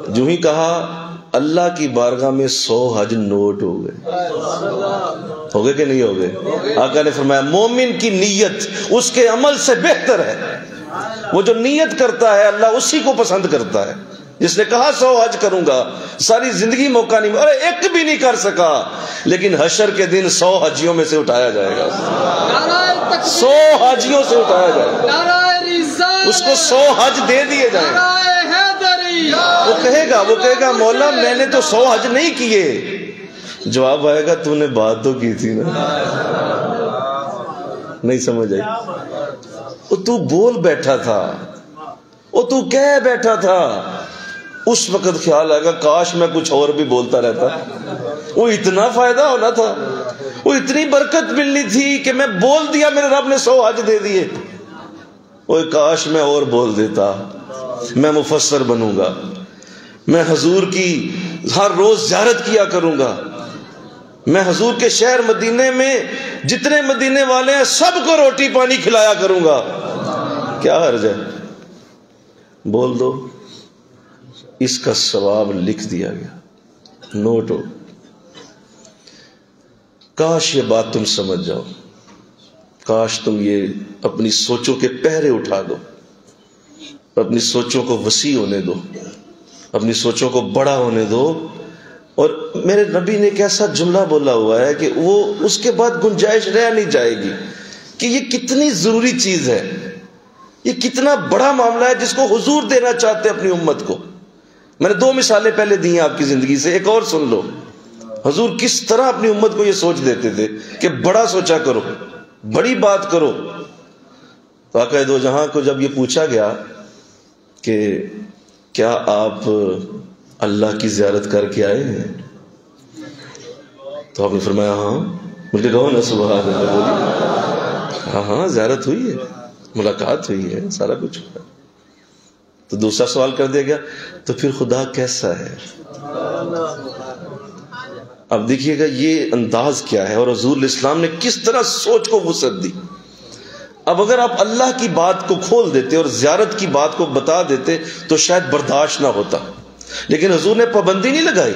جو ہی کہا اللہ کی بارگاہ میں 100 حج نوٹ ہو گئے. ہو گئے کہ نہیں ہو گئے؟ آقا نے فرمایا مومن کی نیت اس کے عمل سے بہتر ہے. وہ جو نیت کرتا ہے اللہ اسی کو پسند کرتا ہے. جس نے کہا 100 حج کروں گا، ساری زندگی موقع نہیں، ارے ایک بھی نہیں کر سکا، لیکن حشر کے دن 100 حجیوں میں سے اٹھایا جائے گا. 100 حاجیوں سے اٹھایا جائے گا، اس کو 100 حج دے دیے جائیں گے. وہ کہے گا مولا میں نے تو 100 حج نہیں کیے، جواب آئے گا تو نے بات تو کی تھی نا. نہیں سمجھ آئی؟ وہ تو بول بیٹھا تھا, وہ تو کہہ بیٹھا تھا, اس وقت خیال آئے گا کاش میں کچھ اور بھی بولتا رہتا. وہ اتنا فائدہ ہونا تھا, وہ اتنی برکت ملنی تھی کہ میں بول دیا, میرے رب نے 100 حج دے دیے. وہ کاش میں اور بول دیتا, میں مفسر بنوں گا, میں حضور کی ہر روز زیارت کیا کروں گا, میں حضور کے شہر مدینے میں جتنے مدینے والے ہیں سب کو روٹی پانی کھلایا کروں گا. کیا حرج ہے؟ بول دو. اس کا ثواب لکھ دیا گیا, نوٹ ہو. کاش یہ بات تم سمجھ جاؤ, کاش تم یہ اپنی سوچوں کے پہرے اٹھا دو, اپنی سوچوں کو وسیع ہونے دو, اپنی سوچوں کو بڑا ہونے دو. اور میرے نبی نے ایک ایسا جملہ بولا ہوا ہے کہ وہ اس کے بعد گنجائش رہ نہیں جائے گی کہ یہ کتنی ضروری چیز ہے, یہ کتنا بڑا معاملہ ہے جس کو حضور دینا چاہتے اپنی امت کو. میں نے 2 مثالیں پہلے دی ہیں آپ کی زندگی سے, ایک اور سن لو. حضور کس طرح اپنی امت کو یہ سوچ دیتے تھے کہ بڑا سوچا کرو, بڑی بات کرو. تو آقا دو جہاں کو جب یہ پوچھا گیا کہ کیا آپ اللہ کی زیارت کر کے آئے ہیں, تو آپ نے فرمایا ہاں. مجھے کہو نا سبحان اللہ, بولی ہاں ہاں زیارت ہوئی ہے, ملاقات ہوئی ہے, سارا کچھ ہوا. تو دوسرا سوال کر دیا گیا تو پھر خدا کیسا ہے. اب دیکھیے گا یہ انداز کیا ہے اور حضور الاسلام نے کس طرح سوچ کو وسعت دی. اب اگر آپ اللہ کی بات کو کھول دیتے اور زیارت کی بات کو بتا دیتے تو شاید برداشت نہ ہوتا, لیکن حضور نے پابندی نہیں لگائی.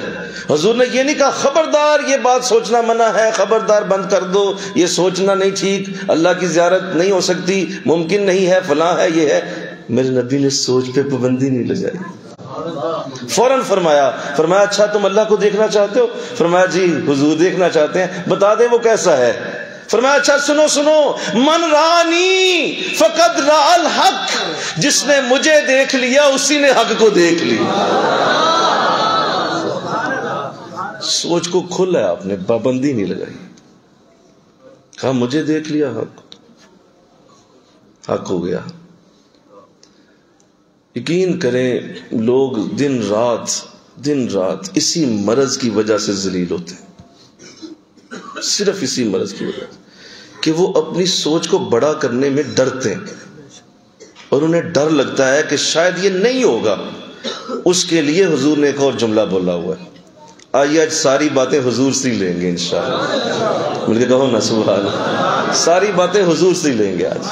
حضور نے یہ نہیں کہا خبردار یہ بات سوچنا منع ہے, خبردار بند کر دو, یہ سوچنا نہیں ٹھیک, اللہ کی زیارت نہیں ہو سکتی, ممکن نہیں ہے, فلاں ہے, یہ ہے. میرے نبی نے سوچ پہ پابندی نہیں لگائی, فوراً فرمایا اچھا تم اللہ کو دیکھنا چاہتے ہو؟ فرمایا جی حضور دیکھنا چاہتے ہیں, بتا دیں وہ کیسا ہے. فرمایا اچھا سنو, من رانی فقد را الحق, جس نے مجھے دیکھ لیا اسی نے حق کو دیکھ لیا. سوچ کو کھلا ہے آپ نے, پابندی نہیں لگائی. کہا مجھے دیکھ لیا, حق ہو گیا. یقین کریں لوگ دن رات اسی مرض کی وجہ سے ذلیل ہوتے ہیں, صرف اسی مرض کی وجہ سے کہ وہ اپنی سوچ کو بڑا کرنے میں ڈرتے ہیں اور انہیں ڈر لگتا ہے کہ شاید یہ نہیں ہوگا. اس کے لیے حضور نے ایک اور جملہ بولا ہوا ہے. آئیے آج ساری باتیں حضور سے لیں گے انشاءاللہ. مجھے کہو نا سبحان اللہ, ساری باتیں حضور سے لیں گے آج.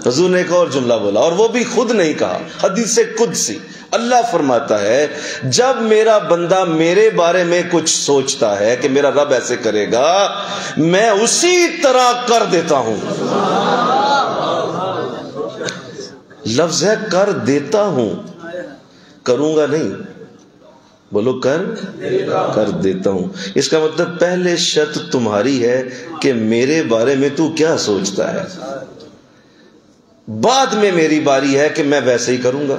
حضور نے ایک اور جملہ بولا اور وہ بھی خود نہیں کہا, حدیث قدسی. اللہ فرماتا ہے جب میرا بندہ میرے بارے میں کچھ سوچتا ہے کہ میرا رب ایسے کرے گا, میں اسی طرح کر دیتا ہوں. لفظ ہے کر دیتا ہوں, کروں گا نہیں. بولو کر دیتا ہوں. اس کا مطلب پہلے شرط تمہاری ہے کہ میرے بارے میں تو کیا سوچتا ہے, بعد میں میری باری ہے کہ میں ویسے ہی کروں گا.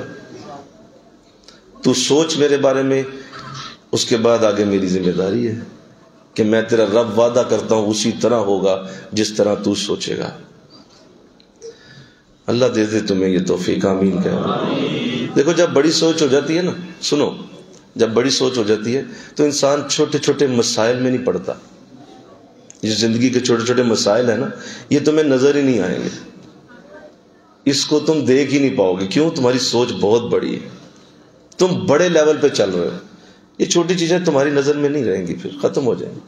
تو سوچ میرے بارے میں, اس کے بعد آگے میری ذمہ داری ہے کہ میں تیرا رب وعدہ کرتا ہوں اسی طرح ہوگا جس طرح تو سوچے گا. اللہ دے دے تمہیں یہ توفیق, آمین کہہ. دیکھو جب بڑی سوچ ہو جاتی ہے نا, سنو, جب بڑی سوچ ہو جاتی ہے تو انسان چھوٹے چھوٹے مسائل میں نہیں پڑتا. یہ زندگی کے چھوٹے چھوٹے مسائل ہیں نا, یہ تمہیں نظر ہی نہیں آئیں گے, اس کو تم دیکھ ہی نہیں پاؤ گے. کیوں؟ تمہاری سوچ بہت بڑی ہے, تم بڑے لیول پہ چل رہے ہو. یہ چھوٹی چیزیں تمہاری نظر میں نہیں رہیں گی, پھر ختم ہو جائیں گی.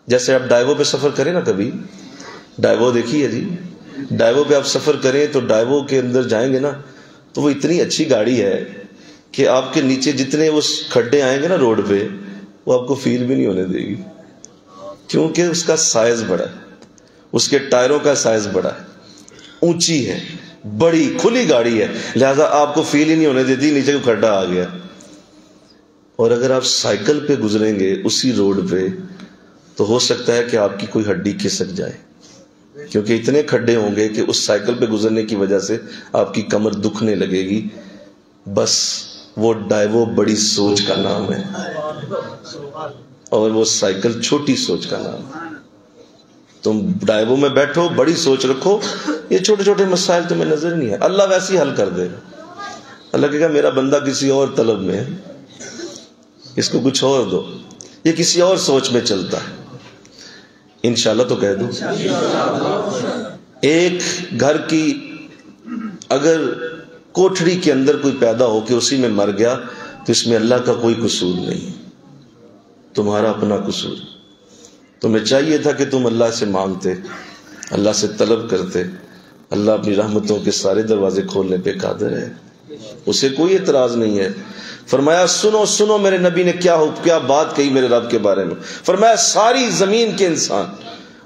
جیسے آپ ڈائیو پہ سفر کریں نا, کبھی ڈائیو دیکھی ہے جی, ڈائیو پہ آپ سفر کریں تو ڈائیو کے اندر جائیں گے نا تو وہ اتنی اچھی گاڑی ہے کہ آپ کے نیچے جتنے وہ کھڈے آئیں گے نا روڈ پہ, وہ آپ کو فیل بھی نہیں ہونے دے گی, کیونکہ اس کا سائز بڑا ہے, اس کے ٹائروں کا سائز بڑا ہے, اونچی ہے, بڑی کھلی گاڑی ہے, لہذا آپ کو فیل ہی نہیں ہونے دیتی نیچے کو کھڈا آ گیا. اور اگر آپ سائیکل پہ گزریں گے اسی روڈ پہ تو ہو سکتا ہے کہ آپ کی کوئی ہڈی کھسک جائے, کیونکہ اتنے کھڈے ہوں گے کہ اس سائیکل پہ گزرنے کی وجہ سے آپ کی کمر دکھنے لگے گی. بس وہ ڈائیو بڑی سوچ کا نام ہے. اور وہ سائیکل چھوٹی سوچ کا نام ہے. تم ڈائیو میں بیٹھو، بڑی سوچ رکھو، یہ چھوٹے چھوٹے مسائل تمہیں نظر نہیں ہے، اللہ ویسے ہی حل کر دے گا. اللہ کہے گا میرا بندہ کسی اور طلب میں ہے، اس کو کچھ اور دو، یہ کسی اور سوچ میں چلتا ہے. انشاءاللہ تو کہہ دو. ایک گھر کی اگر کوٹھڑی کے اندر کوئی پیدا ہو کے اسی میں مر گیا تو اس میں اللہ کا کوئی قصور نہیں، تمہارا اپنا قصور. تمہیں چاہیے تھا کہ تم اللہ سے مانگتے، اللہ سے طلب کرتے. اللہ اپنی رحمتوں کے سارے دروازے کھولنے پہ قادر ہے، اسے کوئی اعتراض نہیں ہے. فرمایا سنو سنو میرے نبی نے کیا بات کہی میرے رب کے بارے میں. فرمایا ساری زمین کے انسان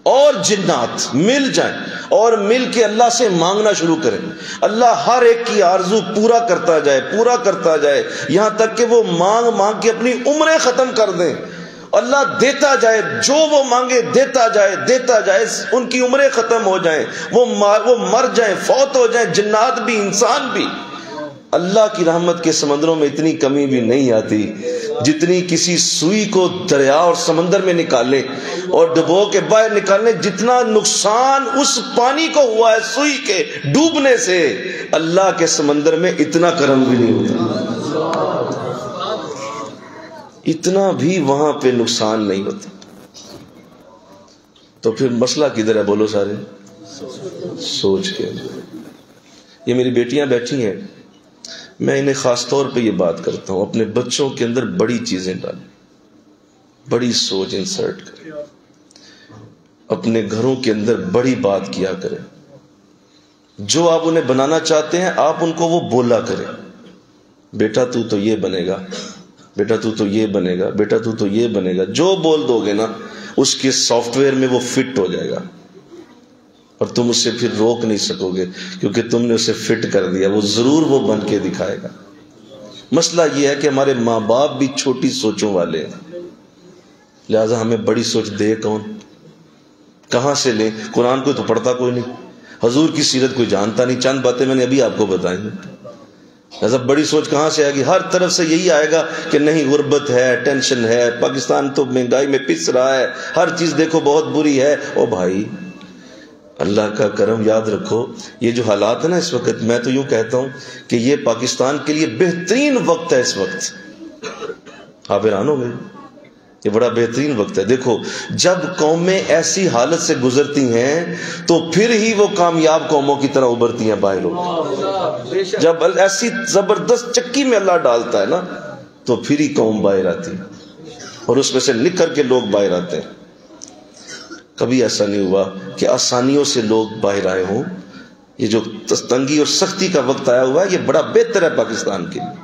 اور جنات مل جائیں اور مل کے اللہ سے مانگنا شروع کریں. اللہ ہر ایک کی آرزو پورا کرتا جائے یہاں تک کہ وہ مانگ مانگ کے اپنی عمریں ختم کر دیں. اللہ دیتا جائے، جو وہ مانگے دیتا جائے، ان کی عمریں ختم ہو جائیں، وہ مر جائیں، فوت ہو جائیں، جنات بھی انسان بھی. اللہ کی رحمت کے سمندروں میں اتنی کمی بھی نہیں آتی جتنی کسی سوئی کو دریا اور سمندر میں نکالے اور ڈبو کے باہر نکالنے. جتنا نقصان اس پانی کو ہوا ہے سوئی کے ڈوبنے سے، اللہ کے سمندر میں اتنا کرم بھی نہیں ہوتا، اتنا بھی وہاں پہ نقصان نہیں ہوتا. تو پھر مسئلہ کدھر ہے بولو سارے؟ سوچ کے. یہ میری بیٹیاں بیٹھی ہیں، میں انہیں خاص طور پہ یہ بات کرتا ہوں، اپنے بچوں کے اندر بڑی چیزیں ڈالیں، بڑی سوچ انسرٹ کریں، اپنے گھروں کے اندر بڑی بات کیا کریں. جو آپ انہیں بنانا چاہتے ہیں آپ ان کو وہ بولا کریں. بیٹا تو یہ بنے گا، بیٹا تو یہ بنے گا، بیٹا تو یہ بنے گا. جو بول دو گے نا اس کے سافٹ ویئر میں وہ فٹ ہو جائے گا اور تم اسے پھر روک نہیں سکو گے کیونکہ تم نے اسے فٹ کر دیا. وہ ضرور وہ بن کے دکھائے گا. مسئلہ یہ ہے کہ ہمارے ماں باپ بھی چھوٹی سوچوں والے ہیں، لہذا ہمیں بڑی سوچ دے کون، کہاں سے لیں؟ قرآن کو تو پڑھتا کوئی نہیں، حضور کی سیرت کوئی جانتا نہیں، چند باتیں میں نے ابھی آپ کو بتائی ہیں. لہذا بڑی سوچ کہاں سے آئے گی؟ ہر طرف سے یہی آئے گا کہ نہیں غربت ہے، ٹینشن ہے، پاکستان تو مہنگائی میں پس رہا ہے، ہر چیز دیکھو بہت بری ہے. او بھائی اللہ کا کرم یاد رکھو. یہ جو حالات ہے نا اس وقت، میں تو یوں کہتا ہوں کہ یہ پاکستان کے لیے بہترین وقت ہے. اس وقت آپ حیران ہو گئے، یہ بڑا بہترین وقت ہے. دیکھو جب قومیں ایسی حالت سے گزرتی ہیں تو پھر ہی وہ کامیاب قوموں کی طرح ابھرتی ہیں باہر ہو. جب ایسی زبردست چکی میں اللہ ڈالتا ہے نا تو پھر ہی قوم باہر آتی ہے اور اس میں سے نکل کے لوگ باہر آتے ہیں. کبھی ایسا نہیں ہوا کہ آسانیوں سے لوگ باہر آئے ہوں. یہ جو تنگی اور سختی کا وقت آیا ہوا ہے یہ بڑا بہتر ہے پاکستان کے لیے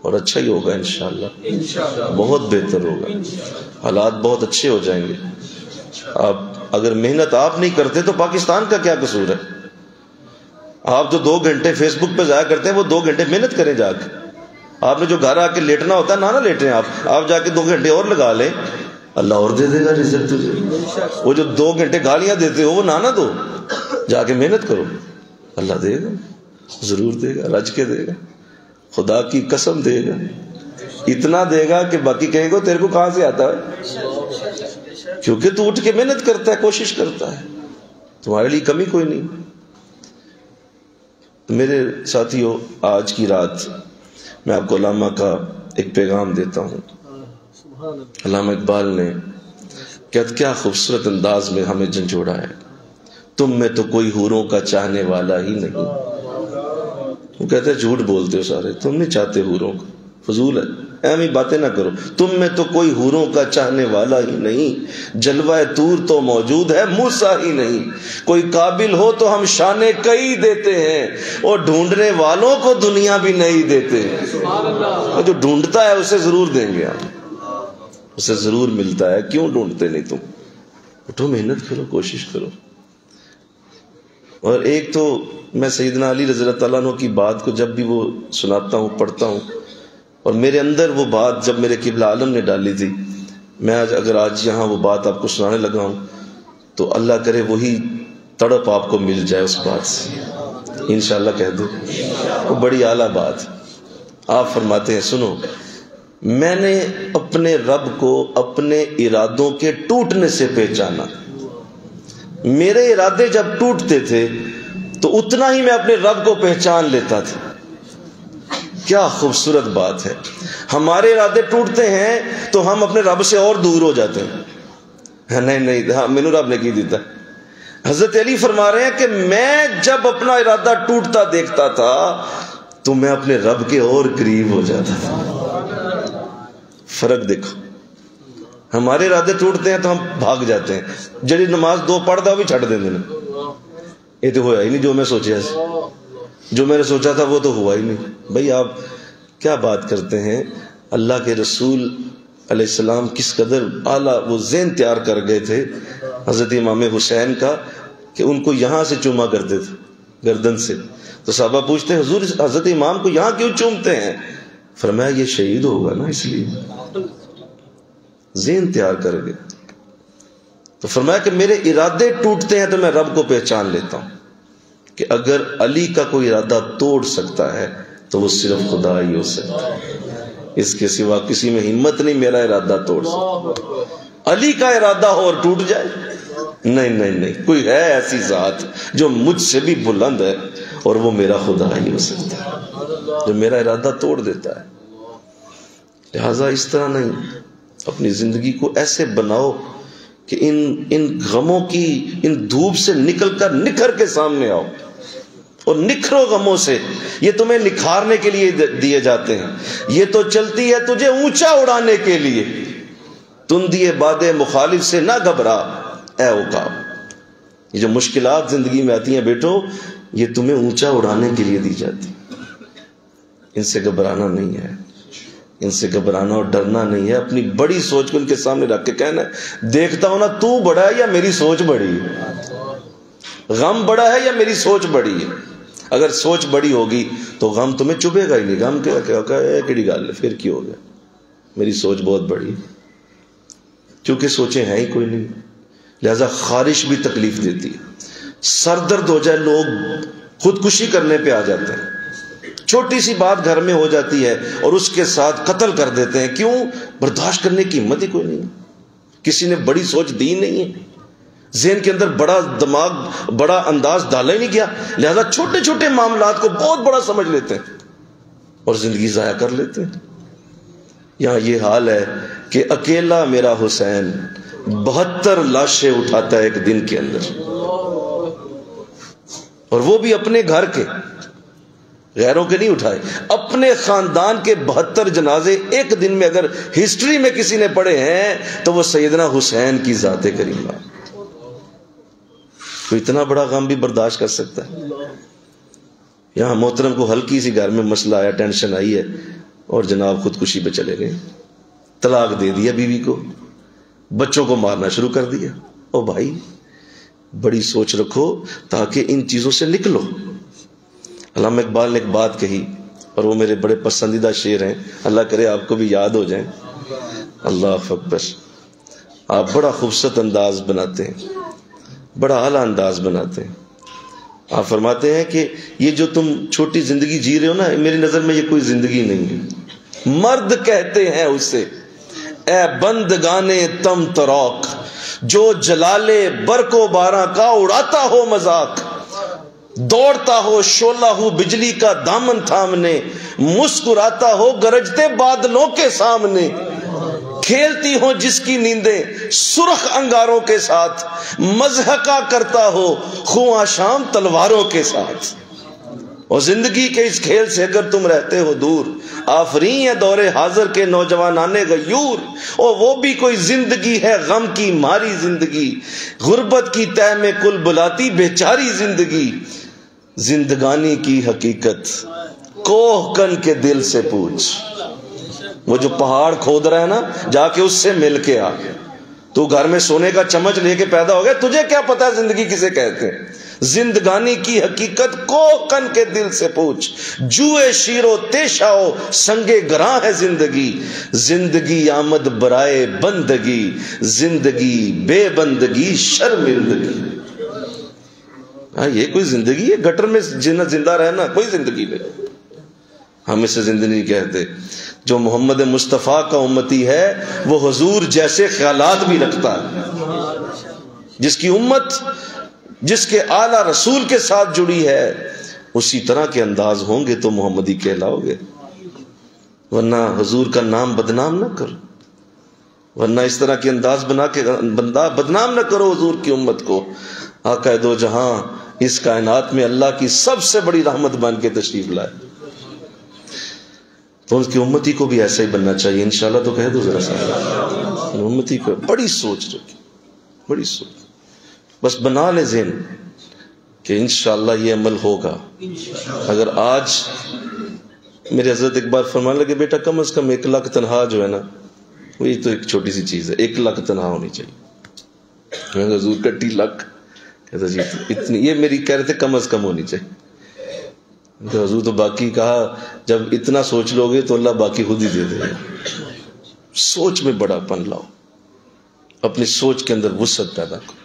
اور اچھا ہی ہوگا انشاءاللہ، بہت بہتر ہوگا، حالات بہت اچھے ہو جائیں گے. آپ اگر محنت آپ نہیں کرتے تو پاکستان کا کیا قصور ہے؟ آپ جو 2 گھنٹے فیس بک پہ ضائع کرتے ہیں وہ 2 گھنٹے محنت کریں جا کے. آپ نے جو گھر آ کے لیٹنا ہوتا ہے نہ لیٹیں، آپ جا کے 2 گھنٹے اور لگا لیں، اللہ اور دے دے گا رزق تجھے. وہ جو 2 گھنٹے گالیاں دیتے ہو وہ نہ دو، جا کے محنت کرو، اللہ دے گا، ضرور دے گا، رج کے دے گا، خدا کی قسم دے گا. اتنا دے گا کہ باقی کہیں گے تیرے کو کہاں سے آتا ہے، کیونکہ تو اٹھ کے محنت کرتا ہے، کوشش کرتا ہے، تمہارے لیے کمی کوئی نہیں. میرے ساتھیوں آج کی رات میں آپ کو علامہ کا ایک پیغام دیتا ہوں. علامہ اقبال نے کیا خوبصورت انداز میں ہمیں جھنجھوڑا ہے. تم میں تو کوئی حوروں کا چاہنے والا ہی نہیں. وہ کہتے ہیں جھوٹ بولتے ہو سارے، تم نہیں چاہتے حوروں کو، فضول ہے، ایمی باتیں نہ کرو. تم میں تو کوئی حوروں کا چاہنے والا ہی نہیں، جلوہ طور تو موجود ہے موسیٰ ہی نہیں. کوئی قابل ہو تو ہم شانے کئی دیتے ہیں اور ڈھونڈنے والوں کو دنیا بھی نہیں دیتے. اور جو ڈھونڈتا ہے اسے ضرور دیں گے، اسے ضرور ملتا ہے. کیوں ڈھونڈتے نہیں تم؟ اٹھو محنت کرو، کوشش کرو. اور ایک تو میں سیدنا علی رضی اللہ تعالیٰ عنہ کی بات کو جب بھی وہ سناتا ہوں، پڑھتا ہوں، اور میرے اندر وہ بات جب میرے قبلہ عالم نے ڈالی تھی، میں اگر آج یہاں وہ بات آپ کو سنانے لگا ہوں تو اللہ کرے وہی تڑپ آپ کو مل جائے اس بات سے، انشاءاللہ کہہ دو. وہ بڑی اعلیٰ بات. آپ فرماتے ہیں سنو، میں نے اپنے رب کو اپنے ارادوں کے ٹوٹنے سے پہچانا. میرے ارادے جب ٹوٹتے تھے تو اتنا ہی میں اپنے رب کو پہچان لیتا تھا. کیا خوبصورت بات ہے. ہمارے ارادے ٹوٹتے ہیں تو ہم اپنے رب سے اور دور ہو جاتے ہیں. نہیں ہاں مینو رب نے کی دیتا. حضرت علی فرما رہے ہیں کہ میں جب اپنا ارادہ ٹوٹتا دیکھتا تھا تو میں اپنے رب کے اور قریب ہو جاتا تھا. فرق دیکھو. ہمارے ارادے ٹوٹتے ہیں تو ہم بھاگ جاتے ہیں. جڑی نماز 2 پڑھتا وہ بھی چھڑ دیں دینا. یہ تو ہوا ہی نہیں جو میں سوچا. جو میں نے سوچا تھا وہ تو ہوا ہی نہیں. بھائی آپ کیا بات کرتے ہیں. اللہ کے رسول علیہ السلام کس قدر اعلیٰ وہ ذہن تیار کر گئے تھے حضرت امام حسین کا کہ ان کو یہاں سے چوما کرتے تھے گردن سے. تو صحابہ پوچھتے ہیں حضور حضرت امام کو یہاں کیوں چومتے ہیں؟ فرمایا یہ شہید ہوگا نا اس لیے. ذہن تیار کر گئے. تو فرمایا کہ میرے ارادے ٹوٹتے ہیں تو میں رب کو پہچان لیتا ہوں کہ اگر علی کا کوئی ارادہ توڑ سکتا ہے تو وہ صرف خدا ہی ہو سکتا ہے. اس کے سوا کسی میں ہمت نہیں میرا ارادہ توڑ سکتا. علی کا ارادہ ہو اور ٹوٹ جائے؟ نہیں. کوئی ہے ایسی ذات جو مجھ سے بھی بلند ہے اور وہ میرا خدا ہی ہو سکتا ہے جو میرا ارادہ توڑ دیتا ہے. لہذا اس طرح نہیں. اپنی زندگی کو ایسے بناؤ کہ ان غموں کی ان دھوپ سے نکل کر نکھر کے سامنے آؤ. اور نکھرو غموں سے. یہ تمہیں نکھارنے کے لیے دیے جاتے ہیں. یہ تو چلتی ہے تجھے اونچا اڑانے کے لیے. تندیے باد مخالف سے نہ گھبرا اے عقاب. یہ جو مشکلات زندگی میں آتی ہیں بیٹو یہ تمہیں اونچا اڑانے کے لیے دی جاتی. ان سے گھبرانا نہیں ہے. ان سے گھبرانا اور ڈرنا نہیں ہے. اپنی بڑی سوچ کو ان کے سامنے رکھ کے کہنا ہے دیکھتا ہوں نا تو بڑا ہے یا میری سوچ بڑی ہے. غم بڑا ہے یا میری سوچ بڑی ہے. اگر سوچ بڑی ہوگی تو غم تمہیں چبھے گا ہی نہیں. غم کیڑی گل ہے پھر کی ہو گیا. میری سوچ بہت بڑی ہے. کیونکہ سوچیں ہیں ہی کوئی نہیں. لہذا خارش بھی تکلیف دیتی ہے. سر درد ہو جائے لوگ خودکشی کرنے پہ آ جاتے ہیں. چھوٹی سی بات گھر میں ہو جاتی ہے اور اس کے ساتھ قتل کر دیتے ہیں. کیوں؟ برداشت کرنے کی ہمت ہی کوئی نہیں. کسی نے بڑی سوچ دی نہیں ہے. ذہن کے اندر بڑا دماغ بڑا انداز ڈالا ہی نہیں گیا. لہذا چھوٹے چھوٹے معاملات کو بہت بڑا سمجھ لیتے ہیں اور زندگی ضائع کر لیتے ہیں. یہاں یہ حال ہے کہ اکیلا میرا حسین 72 لاشیں اٹھاتا ہے ایک دن کے اندر. اور وہ بھی اپنے گھر کے. غیروں کے نہیں اٹھائے. اپنے خاندان کے 72 جنازے ایک دن میں اگر ہسٹری میں کسی نے پڑھے ہیں تو وہ سیدنا حسین کی ذات کریمہ. تو اتنا بڑا غم بھی برداشت کر سکتا ہے. یہاں محترم کو ہلکی سی گھر میں مسئلہ آیا ٹینشن آئی ہے اور جناب خودکشی پہ چلے گئے. طلاق دے دیا بیوی کو. بچوں کو مارنا شروع کر دیا. او بھائی بڑی سوچ رکھو تاکہ ان چیزوں سے نکلو. علامہ اقبال نے ایک بات کہی اور وہ میرے بڑے پسندیدہ شعر ہیں. اللہ کرے آپ کو بھی یاد ہو جائیں. اللہ اکبر. آپ بڑا خوبصورت انداز بناتے ہیں. بڑا اعلیٰ انداز بناتے ہیں. آپ فرماتے ہیں کہ یہ جو تم چھوٹی زندگی جی رہے ہو نا میری نظر میں یہ کوئی زندگی نہیں ہے. مرد کہتے ہیں اسے اے بندگانے تم تروک جو جلالے برق و باراں کا اڑاتا ہو مذاق. دوڑتا ہو شعلہ ہو بجلی کا دامن تھامنے مسکراتا ہو گرجتے بادلوں کے سامنے. کھیلتی ہو جس کی نیندیں سرخ انگاروں کے ساتھ مضحکہ کرتا ہو خواں شام تلواروں کے ساتھ. اور زندگی کے اس کھیل سے اگر تم رہتے ہو دور آفرین ہے دور حاضر کے نوجوانانے غیور. اور وہ بھی کوئی زندگی ہے غم کی ماری زندگی غربت کی تہ میں کل بلاتی بیچاری زندگی. زندگانی کی حقیقت کوہ کن کے دل سے پوچھ. وہ جو پہاڑ کھود رہا ہے نا جا کے اس سے مل کے آ. تو گھر میں سونے کا چمچ لے کے پیدا ہو گیا تجھے کیا پتا ہے زندگی کسے کہتے ہیں. زندگانی کی حقیقت کو کن کے دل سے پوچھ. جوئے شیرو تیشاؤ سنگے گراں ہے زندگی. زندگی آمد برائے بندگی زندگی بے بندگی شرمندگی. یہ کوئی زندگی ہے؟ گٹر میں زندہ رہنا کوئی زندگی نہیں. ہم اسے زندگی نہیں کہتے. جو محمد مصطفیٰ کا امتی ہے وہ حضور جیسے خیالات بھی رکھتا ہے. جس کی امت جس کے اعلیٰ رسول کے ساتھ جڑی ہے اسی طرح کے انداز ہوں گے تو محمدی کہلاؤ گے. ورنہ حضور کا نام بدنام نہ کرو, ورنہ اس طرح کے انداز بنا کے بندہ بدنام نہ کرو حضور کی امت کو. آقا دو جہاں اس کائنات میں اللہ کی سب سے بڑی رحمت بن کے تشریف لائے, تو ان کی امتی کو بھی ایسا ہی بننا چاہیے انشاءاللہ. تو کہہ دو ذرا سا امتی کو بڑی سوچ رکھی, بڑی سوچ, بس بنا لے ذہن کہ انشاءاللہ یہ عمل ہوگا. اگر آج میرے حضرت ایک بار فرمانے لگے بیٹا کم از کم 1 لاکھ تنہا جو ہے نا وہی تو ایک چھوٹی سی چیز ہے, 1 لاکھ تنہا ہونی چاہیے. حضور کا 2 لاکھ کہتا جی اتنی, یہ میری کہہ رہے تھے کم از کم ہونی چاہیے. تو حضور تو باقی کہا جب اتنا سوچ لو گے تو اللہ باقی خود ہی دے دے گا. سوچ میں بڑا پن لاؤ, اپنی سوچ کے اندر وسعت پیدا کرو.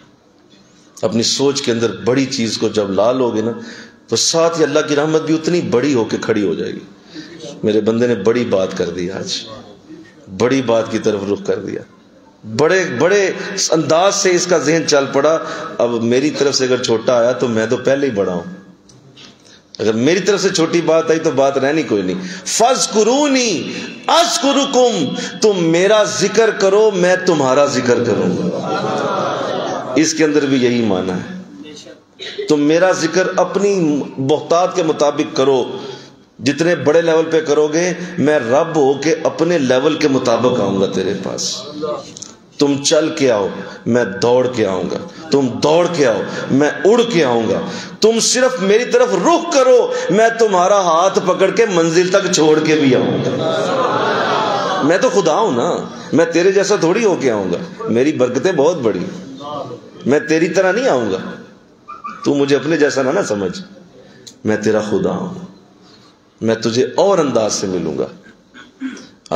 اپنی سوچ کے اندر بڑی چیز کو جب لا لو گے نا تو ساتھ ہی اللہ کی رحمت بھی اتنی بڑی ہو کے کھڑی ہو جائے گی. میرے بندے نے بڑی بات کر دی, آج بڑی بات کی طرف رخ کر دیا, بڑے بڑے انداز سے اس کا ذہن چل پڑا. اب میری طرف سے اگر چھوٹا آیا تو میں تو پہلے ہی بڑا ہوں, اگر میری طرف سے چھوٹی بات آئی تو بات رہنی کوئی نہیں. فَاذْكُرُونِي أَذْكُرُكُمْ, تم میرا ذکر کرو میں تمہارا ذکر کروں. اس کے اندر بھی یہی معنی ہے, تم میرا ذکر اپنی محتاط کے مطابق کرو. جتنے بڑے لیول پہ کرو گے میں رب ہو کے اپنے لیول کے مطابق آؤں گا تیرے پاس. تم چل کے آؤ میں دوڑ کے آؤں گا, تم دوڑ کے آؤ میں اڑ کے آؤں گا. تم صرف میری طرف رخ کرو میں تمہارا ہاتھ پکڑ کے منزل تک چھوڑ کے بھی آؤں گا. میں تو خدا ہوں نا, میں تیرے جیسا تھوڑی ہو کے آؤں گا. میری برکتیں بہت بڑی, میں تیری طرح نہیں آؤں گا. تو مجھے اپنے جیسا نہ سمجھ, میں تیرا خدا ہوں, میں تجھے اور انداز سے ملوں گا.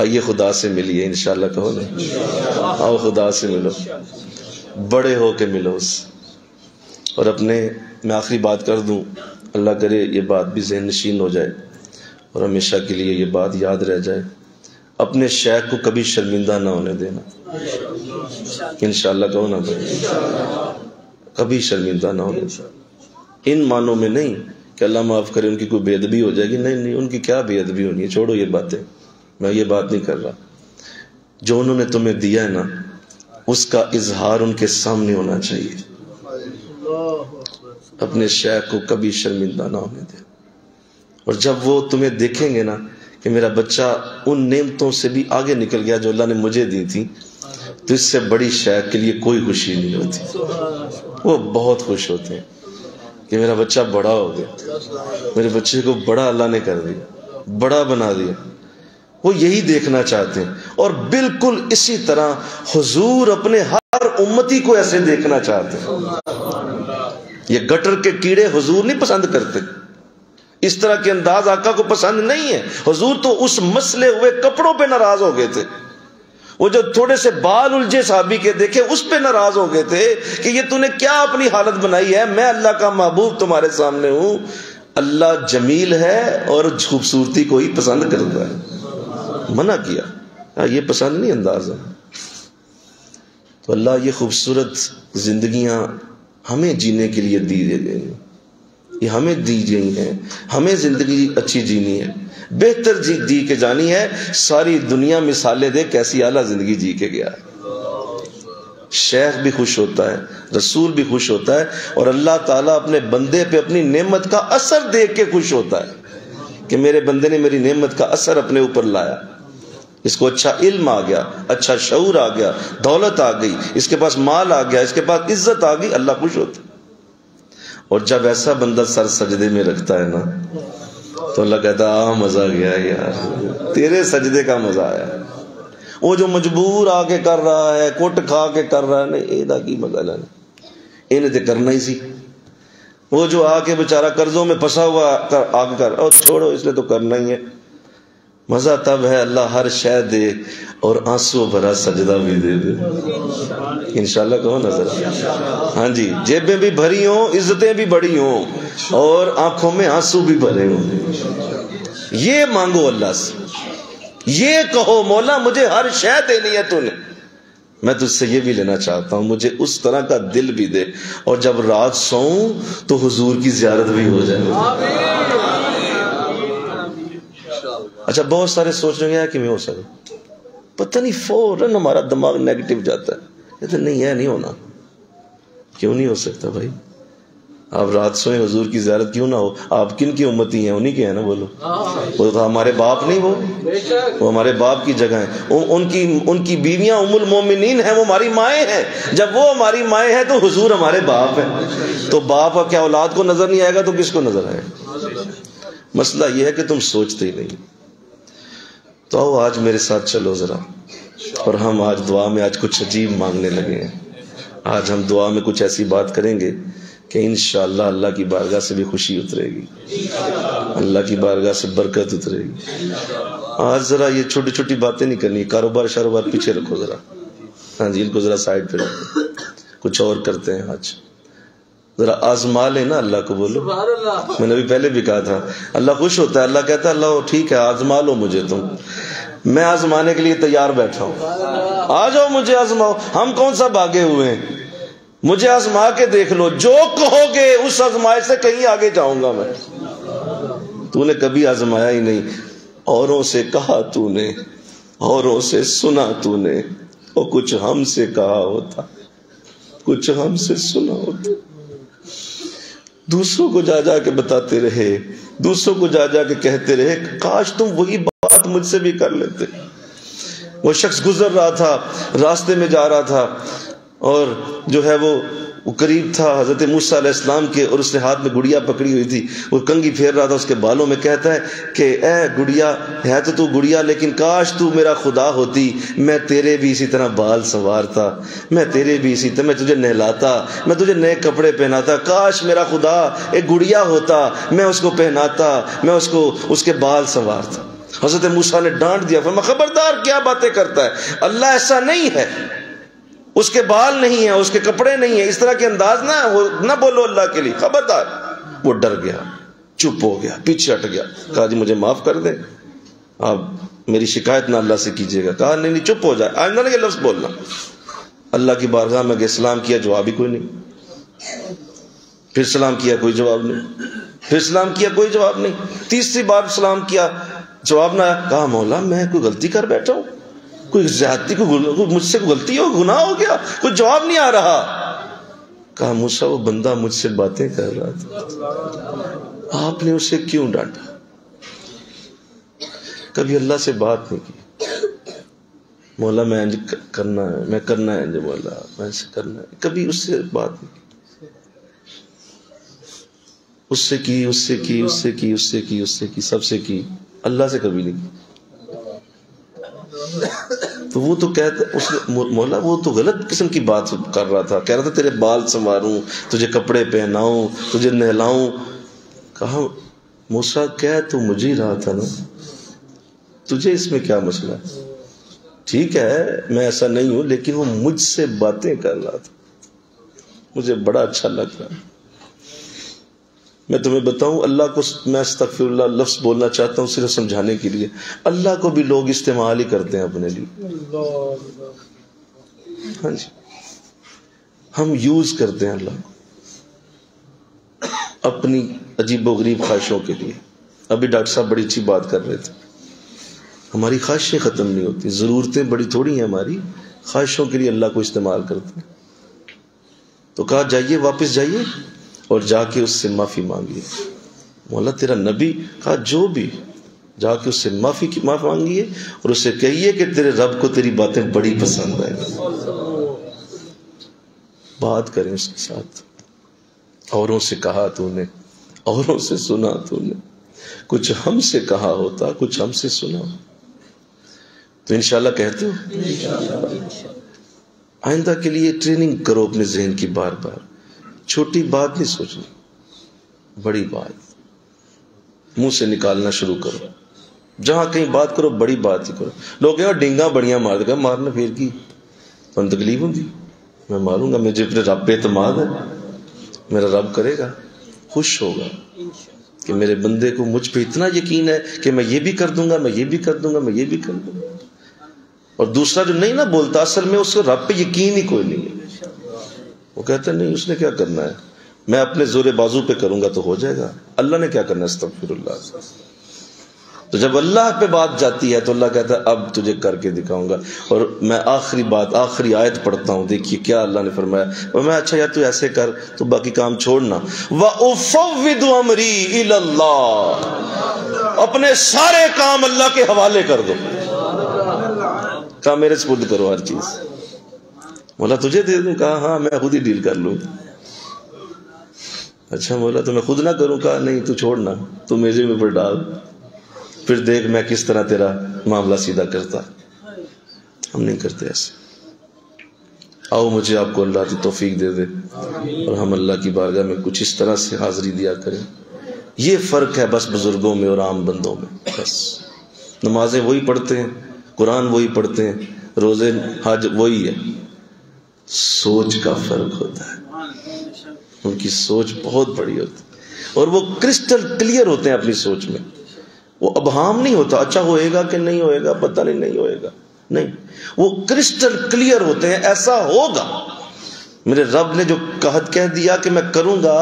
آئیے خدا سے ملیے انشاءاللہ, کہو نا آؤ خدا سے ملو, بڑے ہو کے ملو اس. اور اپنے میں آخری بات کر دوں, اللہ کرے یہ بات بھی ذہن نشین ہو جائے اور ہمیشہ کے لیے یہ بات یاد رہ جائے. اپنے شیخ کو کبھی شرمندہ نہ ہونے دینا انشاءاللہ, کہو نا بھائی, کبھی شرمندہ نہ ہونے. ان معنوں میں نہیں کہ اللہ معاف کرے ان کی کوئی بے ادبی ہو جائے گی, نہیں نہیں, ان کی کیا بے ادبی ہونی ہے, چھوڑو یہ باتیں, میں یہ بات نہیں کر رہا. جو انہوں نے تمہیں دیا ہے نا اس کا اظہار ان کے سامنے ہونا چاہیے. اپنے شیخ کو کبھی شرمندہ نہ ہونے دے. اور جب وہ تمہیں دیکھیں گے نا کہ میرا بچہ ان نعمتوں سے بھی آگے نکل گیا جو اللہ نے مجھے دی تھی, تو اس سے بڑی شیخ کے لیے کوئی خوشی نہیں ہوتی. وہ بہت خوش ہوتے ہیں کہ میرا بچہ بڑا ہو گیا, میرے بچے کو بڑا اللہ نے کر دیا, بڑا بنا دیا. وہ یہی دیکھنا چاہتے ہیں. اور بالکل اسی طرح حضور اپنے ہر امتی کو ایسے دیکھنا چاہتے ہیں. یہ گٹر کے کیڑے حضور نہیں پسند کرتے, اس طرح کے انداز آقا کو پسند نہیں ہے. حضور تو اس مسلے ہوئے کپڑوں پہ ناراض ہو گئے تھے. وہ جو تھوڑے سے بال الجھے صحابی کے دیکھے اس پہ ناراض ہو گئے تھے کہ یہ تو نے کیا اپنی حالت بنائی ہے, میں اللہ کا محبوب تمہارے سامنے ہوں. اللہ جمیل ہے اور خوبصورتی کو ہی پسند کرتا ہے. منع کیا, یہ پسند نہیں انداز ہے. تو اللہ یہ خوبصورت زندگیاں ہمیں جینے کے لیے دی گئی, یہ ہمیں دی گئی ہیں. ہمیں زندگی اچھی جینی ہے, بہتر دی کے جانی ہے. ساری دنیا مثالیں دے کیسی اعلیٰ زندگی جی کے گیا ہے. شیخ بھی خوش ہوتا ہے, رسول بھی خوش ہوتا ہے, اور اللہ تعالیٰ اپنے بندے پہ اپنی نعمت کا اثر دیکھ کے خوش ہوتا ہے کہ میرے بندے نے میری نعمت کا اثر اپنے اوپر لایا. اس کو اچھا علم آ گیا, اچھا شعور آ گیا, دولت آ گئی, اس کے پاس مال آ گیا, اس کے پاس عزت آ گئی. اللہ خوش ہوتا ہے. اور جب ایسا بندہ سر سجدے میں رکھتا ہے نا تو اللہ کہتا ہے مزہ گیا یار, تیرے سجدے کا مزہ آیا. وہ جو مجبور آ کے کر رہا ہے, کوٹ کھا کے کر رہا ہے, نہیں یہ کی مزہ لینا, انہیں تو کرنا ہی سی. وہ جو آ کے بےچارا قرضوں میں پھنسا ہوا آ کے کر, اور چھوڑو اس نے تو کرنا ہی ہے. مزہ تب ہے اللہ ہر شے دے اور آنسو بھرا سجدہ بھی دے دے انشاءاللہ. کہو نا ذرا, ہاں جی, جیبیں بھی بھری ہوں, عزتیں بھی بڑی ہوں, اور آنکھوں میں آنسو بھی بھرے ہوں. یہ مانگو اللہ سے، یہ کہو مولا مجھے ہر شے دینی ہے تو نے، میں تجھ سے یہ بھی لینا چاہتا ہوں، مجھے اس طرح کا دل بھی دے، اور جب رات سوؤں تو حضور کی زیارت بھی ہو جائے۔ اچھا بہت سارے سوچ رہے ہیں کہ میں ہو سکتا، پتہ نہیں فوراً ہمارا دماغ نیگیٹو جاتا ہے، کہتے نہیں ہے، نہیں ہونا۔ کیوں نہیں ہو سکتا بھائی؟ آپ رات سوئیں حضور کی زیارت کیوں نہ ہو؟ آپ کن کی امتی ہیں؟ انہی کے ہیں نا، بولو۔ وہ تو ہمارے باپ نہیں، وہ ہمارے باپ کی جگہ ہیں، ان کی بیویاں ام المومنین ہیں، وہ ہماری مائیں ہیں۔ جب وہ ہماری مائیں ہیں تو حضور ہمارے باپ ہیں، تو باپ کیا اولاد کو نظر نہیں آئے گا تو کس کو نظر آئے گا؟ مسئلہ یہ ہے کہ تم سوچتے ہی نہیں۔ تو آؤ آج میرے ساتھ چلو ذرا، اور ہم آج دعا میں آج کچھ عجیب مانگنے لگے ہیں۔ آج ہم دعا میں کچھ ایسی بات کریں گے کہ انشاءاللہ اللہ کی بارگاہ سے بھی خوشی اترے گی، اللہ کی بارگاہ سے برکت اترے گی۔ آج ذرا یہ چھوٹی چھوٹی باتیں نہیں کرنی، کاروبار شاروبار پیچھے رکھو ذرا، ہاں جی، ان کو ذرا سائڈ پہ رکھو، کچھ اور کرتے ہیں۔ آج ذرا آزما لینا اللہ کو، بولو۔ میں نے بھی پہلے بھی کہا تھا اللہ خوش ہوتا ہے، اللہ کہتا ہے اللہ ٹھیک ہے آزما لو مجھے، تم، میں آزمانے کے لیے تیار بیٹھا ہوں، آ جاؤ مجھے آزماؤ۔ ہم کون سا بھاگے ہوئے ہیں؟ مجھے آزما کے دیکھ لو، جو کہو گے اس آزمائش سے کہیں آگے جاؤں گا میں۔ تو نے کبھی آزمایا ہی نہیں، اوروں سے کہا تو نے، اوروں سے سنا تو نے، اور کچھ ہم سے کہا ہوتا، کچھ ہم سے سنا ہوتا۔ دوسروں کو جا جا کے بتاتے رہے، دوسروں کو جا جا کے کہتے رہے، کاش تم وہی بات مجھ سے بھی کر لیتے۔ وہ شخص گزر رہا تھا، راستے میں جا رہا تھا، اور جو ہے وہ قریب تھا حضرت موسیٰ علیہ السلام کے، اور اس نے ہاتھ میں گڑیا پکڑی ہوئی تھی، وہ کنگھی پھیر رہا تھا اس کے بالوں میں، کہتا ہے کہ اے گڑیا، ہے تو گڑیا لیکن کاش تو میرا خدا ہوتی، میں تیرے بھی اسی طرح بال سنوارتا، میں تیرے بھی اسی طرح، میں تجھے نہلاتا، میں تجھے نئے کپڑے پہناتا، کاش میرا خدا ایک گڑیا ہوتا، میں اس کو پہناتا، میں اس کے بال سنوارتا۔ حضرت موسیٰ نے ڈانٹ دیا، فرمایا خبردار کیا باتیں کرتا ہے، اللہ ایسا نہیں ہے، اس کے بال نہیں ہیں، اس کے کپڑے نہیں ہیں، اس طرح کے انداز نہ بولو اللہ کے لیے، خبردار۔ وہ ڈر گیا، چپ ہو گیا، پیچھے ہٹ گیا، کہا جی مجھے معاف کر دیں، آپ میری شکایت نہ اللہ سے کیجیے گا۔ کہا نہیں چپ ہو جائے، آئندہ نہ یہ لفظ بولنا۔ اللہ کی بارگاہ میں گئے، سلام کیا، جواب ہی کوئی نہیں، پھر سلام کیا، کوئی جواب نہیں، پھر سلام کیا، کوئی جواب نہیں، تیسری بار سلام کیا، جواب نہ آیا۔ کہا مولا میں کوئی غلطی کر بیٹھا ہوں، کوئی زیادتی، مجھ سے کوئی غلطی ہو، گناہ ہو گیا، کوئی جواب نہیں آ رہا۔ کہا موسیٰ وہ بندہ مجھ سے باتیں کر رہا تھا، آپ نے اسے کیوں ڈانٹا؟ کبھی اللہ سے بات نہیں کی، مولا میں انج کرنا ہے، میں کرنا ہے انج، مولا میں ایسے کرنا ہے، کبھی اس سے بات نہیں کی، اس سے کی، اس سے کی، اس سے کی، اس سے کی، اس سے کی، سب سے کی، اللہ سے کبھی نہیں کی۔ تو وہ تو کہتا مولا وہ تو غلط قسم کی بات کر رہا تھا، کہہ رہا تھا تیرے بال سنواروں، تجھے کپڑے پہناؤں، تجھے نہلاؤں۔ کہا موسیٰ کہہ تو مجھے ہی رہا تھا نا، تجھے اس میں کیا مسئلہ ہے؟ ٹھیک ہے میں ایسا نہیں ہوں، لیکن وہ مجھ سے باتیں کر رہا تھا، مجھے بڑا اچھا لگ رہا۔ میں تمہیں بتاؤں، اللہ کو میں استغفر اللہ لفظ بولنا چاہتا ہوں صرف سمجھانے کے لیے، اللہ کو بھی لوگ استعمال ہی کرتے ہیں اپنے لیے، ہاں جی، ہم یوز کرتے ہیں اللہ کو اپنی عجیب و غریب خواہشوں کے لیے۔ ابھی ڈاکٹر صاحب بڑی اچھی بات کر رہے تھے، ہماری خواہشیں ختم نہیں ہوتی، ضرورتیں بڑی تھوڑی ہیں ہماری، خواہشوں کے لیے اللہ کو استعمال کرتے ہیں۔ تو کہا جائیے، واپس جائیے اور جا کے اس سے معافی مانگیے۔ مولا تیرا نبی، کہا جو بھی، جا کے اس سے معافی مانگیے اور اسے کہیے کہ تیرے رب کو تیری باتیں بڑی پسند آئیں، بات کریں اس کے ساتھ۔ اوروں سے کہا تو نے، اوروں سے سنا تو نے، کچھ ہم سے کہا ہوتا، کچھ ہم سے سنا، تو انشاءاللہ کہتے ہو۔ آئندہ کے لیے ٹریننگ کرو اپنے ذہن کی، بار بار چھوٹی بات نہیں سوچنی، بڑی بات منہ سے نکالنا شروع کرو، جہاں کہیں بات کرو بڑی بات ہی کرو۔ لوگ کہیں ڈینگا بڑیاں مار دے گا، مارنا پھر کی تو تکلیف ہوں گی، میں ماروں گا، مجھے اپنے رب پہ اعتماد ہے، میرا رب کرے گا، خوش ہوگا۔ کہ میرے بندے کو مجھ پہ اتنا یقین ہے کہ میں یہ بھی کر دوں گا، میں یہ بھی کر دوں گا، میں یہ بھی کر دوں گا. اور دوسرا جو نہیں نہ بولتا، اصل میں اس کو رب پہ یقین ہی کوئی نہیں ہے. وہ کہتا ہے نہیں اس نے کیا کرنا ہے، میں اپنے زور بازو پہ کروں گا تو ہو جائے گا، اللہ نے کیا کرنا ہے، استغفر اللہ. تو جب اللہ پہ بات جاتی ہے تو اللہ کہتا ہے اب تجھے کر کے دکھاؤں گا. اور میں آخری آیت پڑھتا ہوں، دیکھیے کیا اللہ نے فرمایا. اور میں اچھا یار تو ایسے کر، تو باقی کام چھوڑنا. وَأُفَوِّضُ أَمْرِي إِلَى اللَّهِ، اپنے سارے کام اللہ کے حوالے کر دو. کہا میرے سپرد کرو ہر چیز. مولا تجھے دے دوں، کہا ہاں میں خود ہی ڈیل کر لوں. اچھا مولا تو میں خود نہ کروں، کہا نہیں تو چھوڑنا، تو میرے میں پر ڈال، پھر دیکھ میں کس طرح تیرا معاملہ سیدھا کرتا. ہم نہیں کرتے ایسے. آؤ مجھے آپ کو اللہ کی توفیق دے دے اور ہم اللہ کی بارگاہ میں کچھ اس طرح سے حاضری دیا کریں. یہ فرق ہے بس بزرگوں میں اور عام بندوں میں. بس نمازیں وہی پڑھتے ہیں، قرآن وہی پڑھتے ہیں، روزے حج وہی ہے، سوچ کا فرق ہوتا ہے. ان کی سوچ بہت بڑی ہوتی ہے اور وہ کرسٹل کلیئر ہوتے ہیں اپنی سوچ میں. وہ ابہام نہیں ہوتا، اچھا ہوئے گا کہ نہیں ہوئے گا، پتہ نہیں ہوئے گا، نہیں، وہ کرسٹل کلیئر ہوتے ہیں ایسا ہوگا. میرے رب نے جو کہہ دیا کہ میں کروں گا،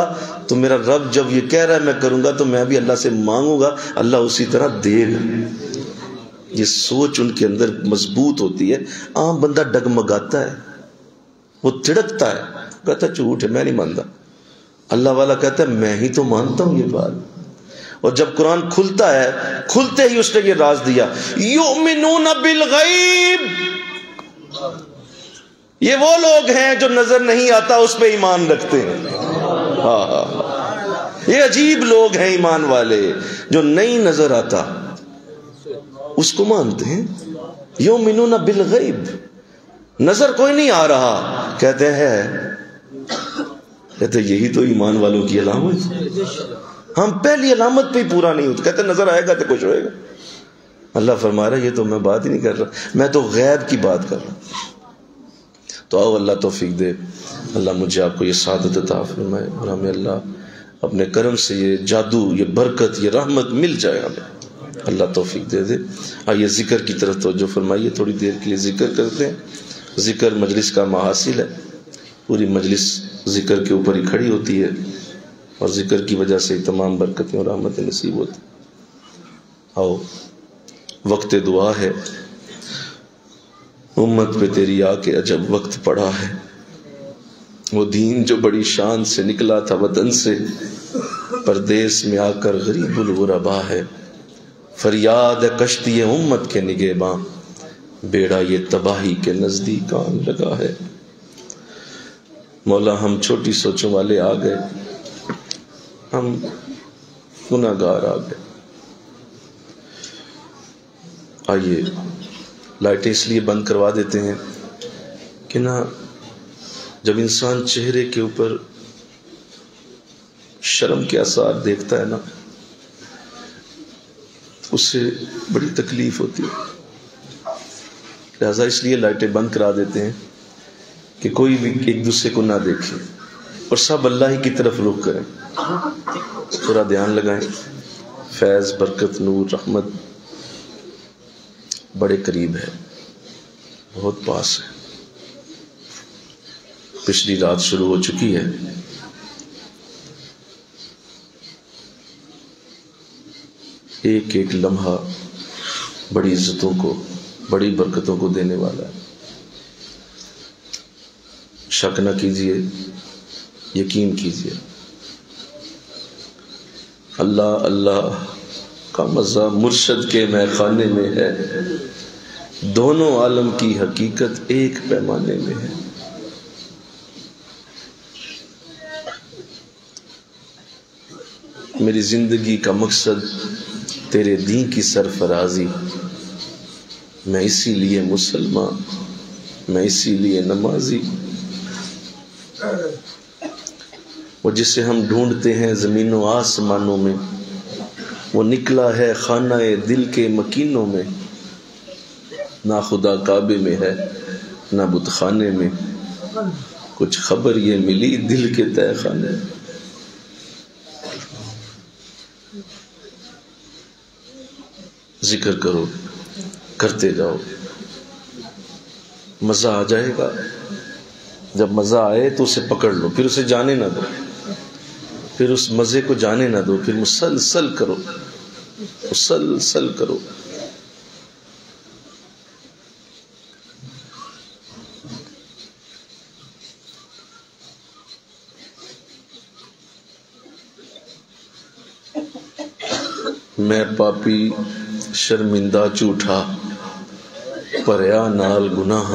تو میرا رب جب یہ کہہ رہا ہے میں کروں گا تو میں بھی اللہ سے مانگوں گا، اللہ اسی طرح دے گا. یہ سوچ ان کے اندر مضبوط ہوتی ہے. عام بندہ ڈگمگاتا ہے، وہ تڑکتا ہے، کہتا ہے جھوٹ ہے میں نہیں مانتا. اللہ والا کہتا ہے میں ہی تو مانتا ہوں یہ بات. اور جب قرآن کھلتا ہے، کھلتے ہی اس نے یہ راز دیا، یؤمنون بالغیب. یہ وہ لوگ ہیں جو نظر نہیں آتا اس پہ ایمان رکھتے ہیں. یہ عجیب لوگ ہیں ایمان والے، جو نہیں نظر آتا اس کو مانتے ہیں. یؤمنون بالغیب، نظر کوئی نہیں آ رہا، کہتے یہی تو ایمان والوں کی علامت. ہم پہلی علامت پہ ہی پورا نہیں ہوتے، کہتے نظر آئے گا تو کچھ ہوئے گا. اللہ فرما رہا ہے یہ تو میں بات ہی نہیں کر رہا، میں تو غیب کی بات کر رہا ہوں. تو آؤ اللہ توفیق دے، اللہ مجھے آپ کو یہ سعادت عطا فرمائے اور ہمیں اللہ اپنے کرم سے یہ جادو، یہ برکت، یہ رحمت مل جائے ہمیں، اللہ توفیق دے دے. آئیے ذکر کی طرف توجہ فرمائیے، تھوڑی دیر کے لیے ذکر کرتے ہیں. ذکر مجلس کا محاصل ہے، پوری مجلس ذکر کے اوپر ہی کھڑی ہوتی ہے اور ذکر کی وجہ سے تمام برکتیں اور رحمتیں نصیب ہوتی. آؤ وقت دعا ہے. امت پہ تیری آ کے عجب وقت پڑا ہے. وہ دین جو بڑی شان سے نکلا تھا وطن سے، پردیس میں آ کر غریب الغربا ہے. فریاد ہے کشتی امت کے نگہباں، بیڑا یہ تباہی کے نزدیک آن لگا ہے. مولا ہم چھوٹی سوچوں والے آ گئے، ہم گناہگار آ گئے. آئیے لائٹیں اس لیے بند کروا دیتے ہیں کہ نا جب انسان چہرے کے اوپر شرم کے آثار دیکھتا ہے نا، اس سے بڑی تکلیف ہوتی ہے. لہذا اس لیے لائٹیں بند کرا دیتے ہیں کہ کوئی بھی ایک دوسرے کو نہ دیکھے اور سب اللہ ہی کی طرف رخ کریں. تھوڑا دھیان لگائیں. فیض، برکت، نور، رحمت بڑے قریب ہے، بہت پاس ہے. پچھلی رات شروع ہو چکی ہے. ایک ایک لمحہ بڑی عزتوں کو، بڑی برکتوں کو دینے والا ہے. شک نہ کیجیے، یقین کیجیے. اللہ اللہ کا مزہ مرشد کے میخانے میں ہے، دونوں عالم کی حقیقت ایک پیمانے میں ہے. میری زندگی کا مقصد تیرے دین کی سرفرازی، میں اسی لیے مسلمان، میں اسی لیے نمازی. وہ جسے ہم ڈھونڈتے ہیں زمین و آسمانوں میں، وہ نکلا ہے خانہ دل کے مکینوں میں. نہ خدا کعبے میں ہے نہ بت خانے میں، کچھ خبر یہ ملی دل کے تہہ خانے. ذکر کرو، کرتے جاؤ، مزہ آ جائے گا۔ جب مزہ آئے تو اسے پکڑ لو، پھر اسے جانے نہ دو، پھر اس مزے کو جانے نہ دو، پھر مسلسل کرو، مسلسل کرو۔ میں پاپی شرمندہ جھوٹا پریا نال گناہ،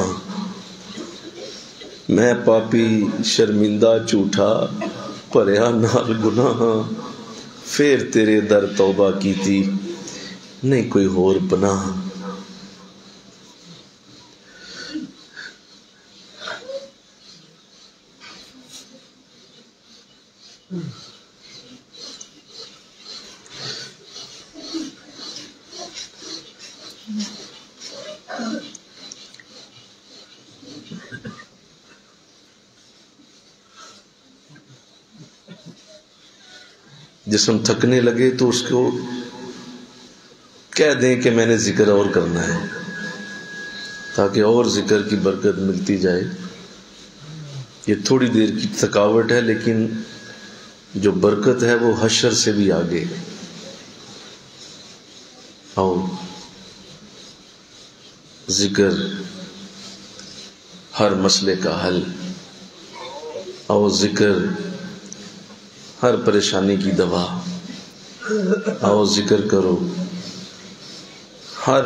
میں پاپی شرمندہ جھوٹا پریا نال گناہ، پھر تیرے در توبہ کیتی نہیں کوئی ہور پناہ۔ جسم تھکنے لگے تو اس کو کہہ دیں کہ میں نے ذکر اور کرنا ہے، تاکہ اور ذکر کی برکت ملتی جائے۔ یہ تھوڑی دیر کی تھکاوٹ ہے، لیکن جو برکت ہے وہ حشر سے بھی آگے۔ آؤ ذکر ہر مسئلے کا حل، آؤ ذکر ہر پریشانی کی دوا، آؤ ذکر کرو، ہر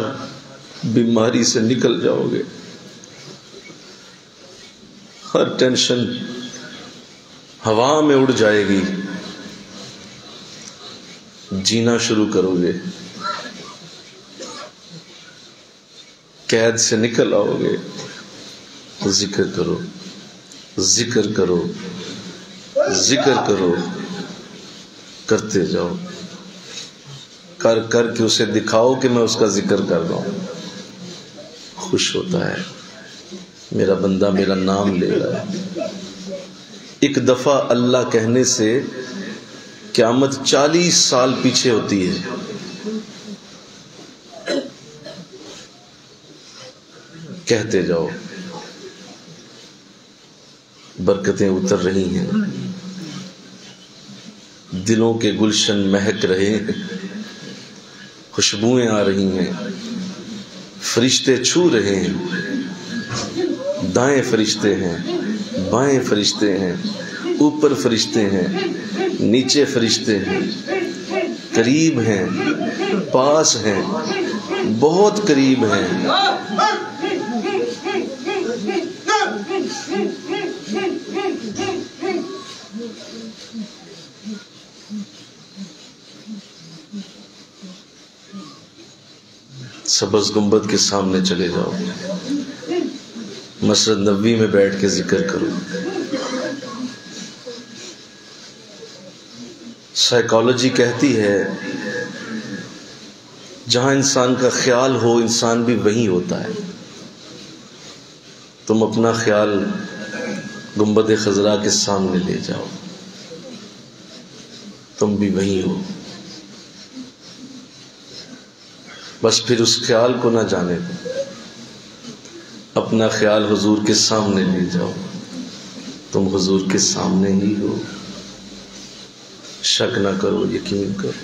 بیماری سے نکل جاؤ گے، ہر ٹینشن ہوا میں اڑ جائے گی، جینا شروع کرو گے، قید سے نکل آؤ گے۔ ذکر کرو، ذکر کرو، ذکر کرو، کرتے جاؤ، کر کر کے اسے دکھاؤ کہ میں اس کا ذکر کر رہا ہوں۔ خوش ہوتا ہے، میرا بندہ میرا نام لے رہا ہے۔ ایک دفعہ اللہ کہنے سے قیامت 40 سال پیچھے ہوتی ہے۔ کہتے جاؤ، برکتیں اتر رہی ہیں، دلوں کے گلشن مہک رہے ہیں، خوشبوئیں آ رہی ہیں، فرشتے چھو رہے ہیں، دائیں فرشتے ہیں، بائیں فرشتے ہیں، اوپر فرشتے ہیں، نیچے فرشتے ہیں، قریب ہیں، پاس ہیں، بہت قریب ہیں۔ سبز گنبد کے سامنے چلے جاؤ، مسجد نبوی میں بیٹھ کے ذکر کرو۔ سائیکالوجی کہتی ہے جہاں انسان کا خیال ہو انسان بھی وہیں ہوتا ہے۔ تم اپنا خیال گنبد خضرا کے سامنے لے جاؤ، تم بھی وہیں ہو۔ بس پھر اس خیال کو نہ جانے دو، اپنا خیال حضور کے سامنے لے جاؤ، تم حضور کے سامنے ہی ہو۔ شک نہ کرو، یقین کرو۔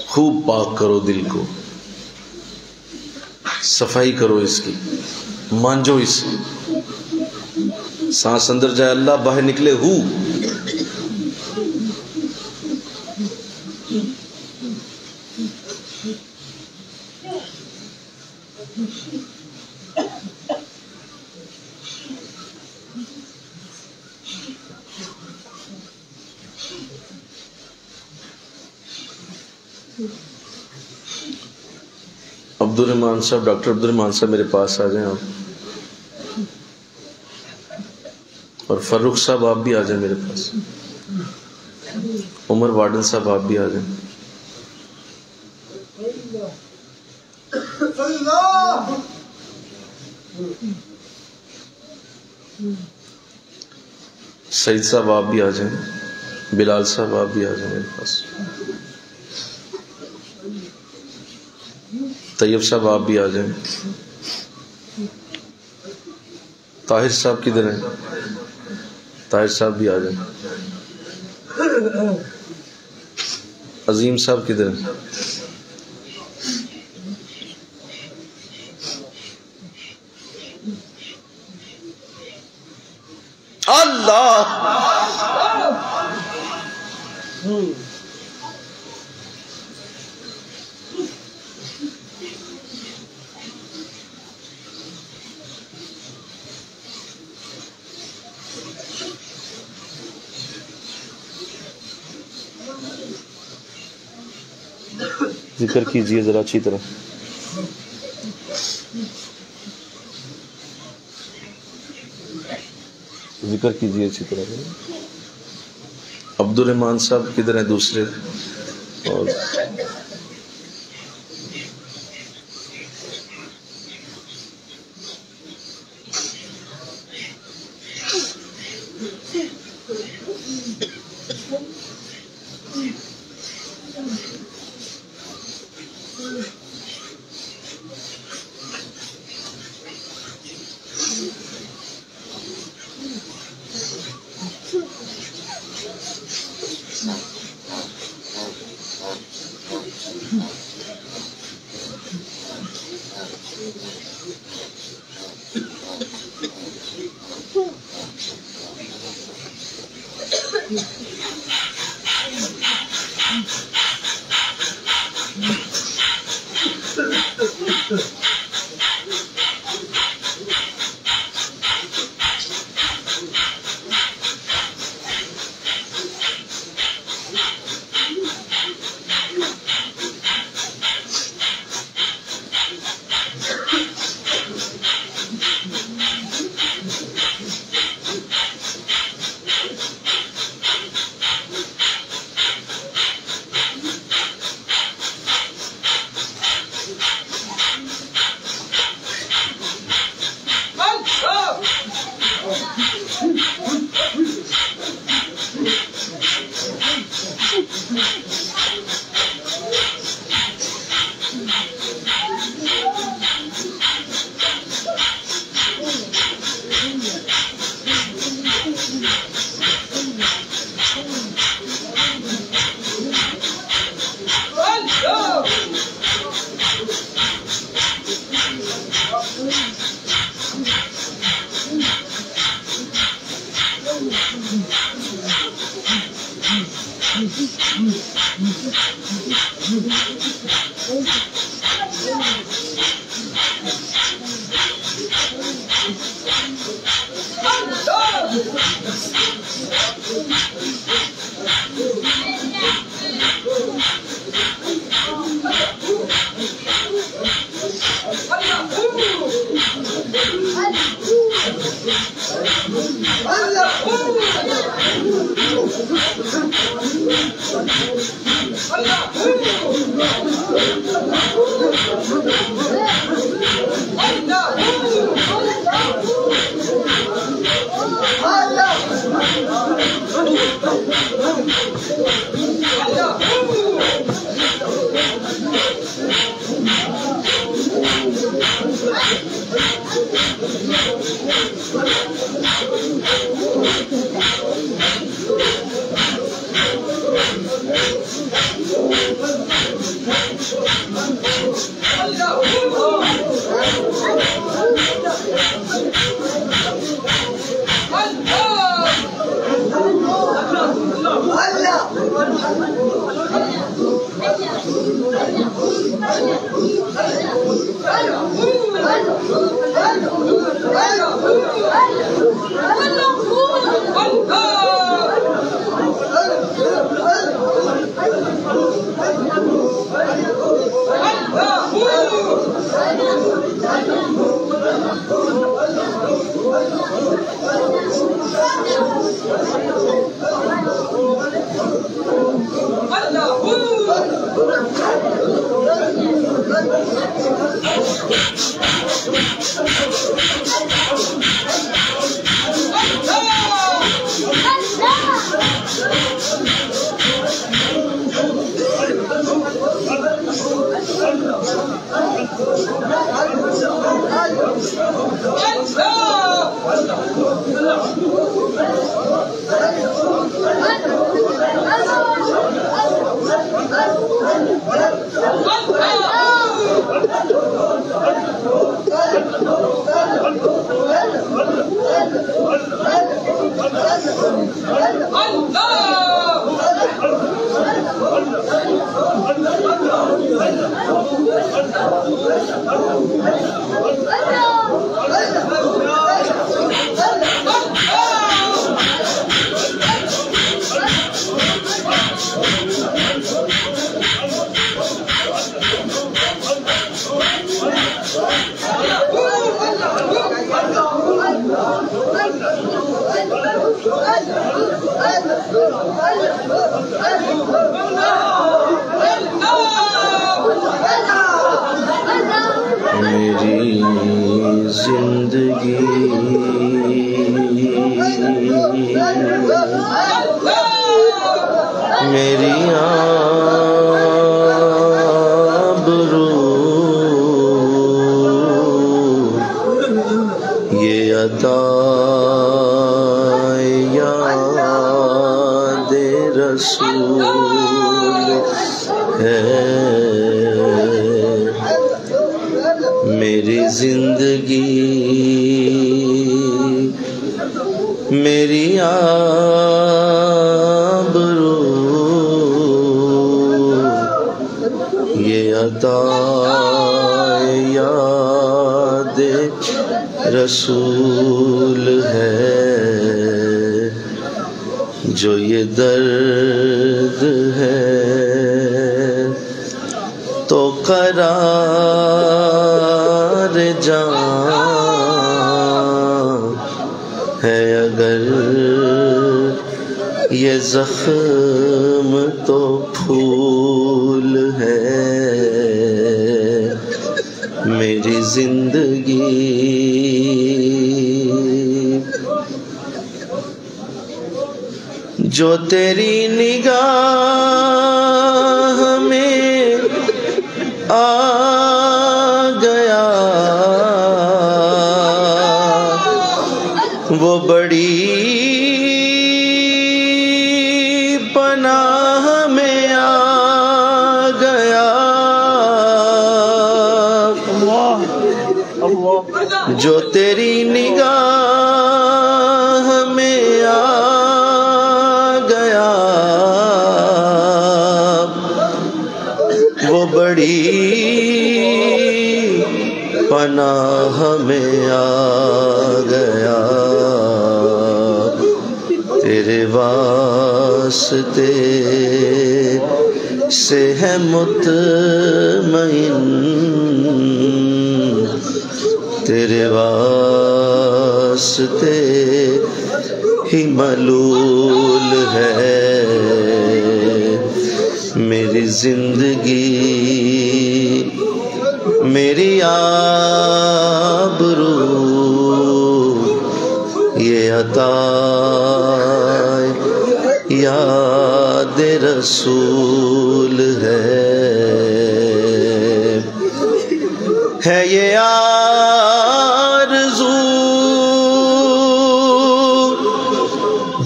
خوب پاک کرو دل کو، صفائی کرو اس کی، مانجو اس کی۔ سانس اندر جائے اللہ، باہر نکلے ہو۔ عبد الرحمان صاحب، ڈاکٹر عبد الرحمان صاحب میرے پاس آ جائیں آپ، اور فاروق صاحب آپ بھی آ جائیں میرے پاس، عمر وارڈن صاحب آپ بھی آ جائیں۔ سعید صاحب آپ بھی آ جائیں، بلال صاحب آپ بھی آ جائیں میرے پاس، طیب صاحب آپ بھی آ جائیں، طاہر صاحب کدھر ہیں؟ طاہر صاحب بھی آ جائیں، عظیم صاحب کدھر ہیں؟ اللہ ذکر کیجئے ذرا اچھی طرح. ذکر کیجئے اچھی طرح. عبد الرحمان صاحب کدھر ہیں دوسرے؟ اور اللہ یہ عطا یاد رسول ہے، میری زندگی میری آبرو یہ عطا یاد رسول ہے، جو یہ درد ہے تو قرار جان ہے، اگر یہ زخم تو پھول ہے، میری زندگی جو تیری نگاہ میں آ گیا وہ بڑی پناہ میں آ گیا، جو تیری نگاہ میں آ گیا وہ بڑی پناہ میں آ گیا، تیرے واسطے سے ہے مطمئن، تیرے واسطے ہی ملول ہے، میری زندگی میری آبرو یہ عطا یاد رسول ہے یہ آرزو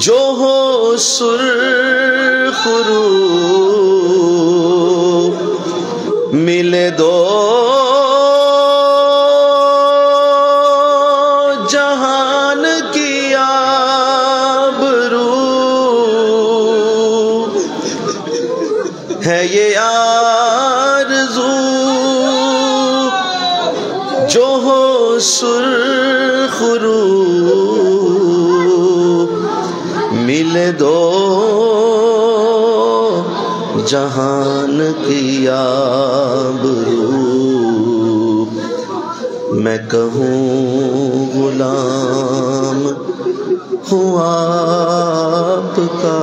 جو ہو سرخ رو ملے دو جہان کی آبرو ہے یہ آرزو جو ہو سرخ رو ملے دو جہان کی آبرو، میں کہوں غلام ہوں آپ کا،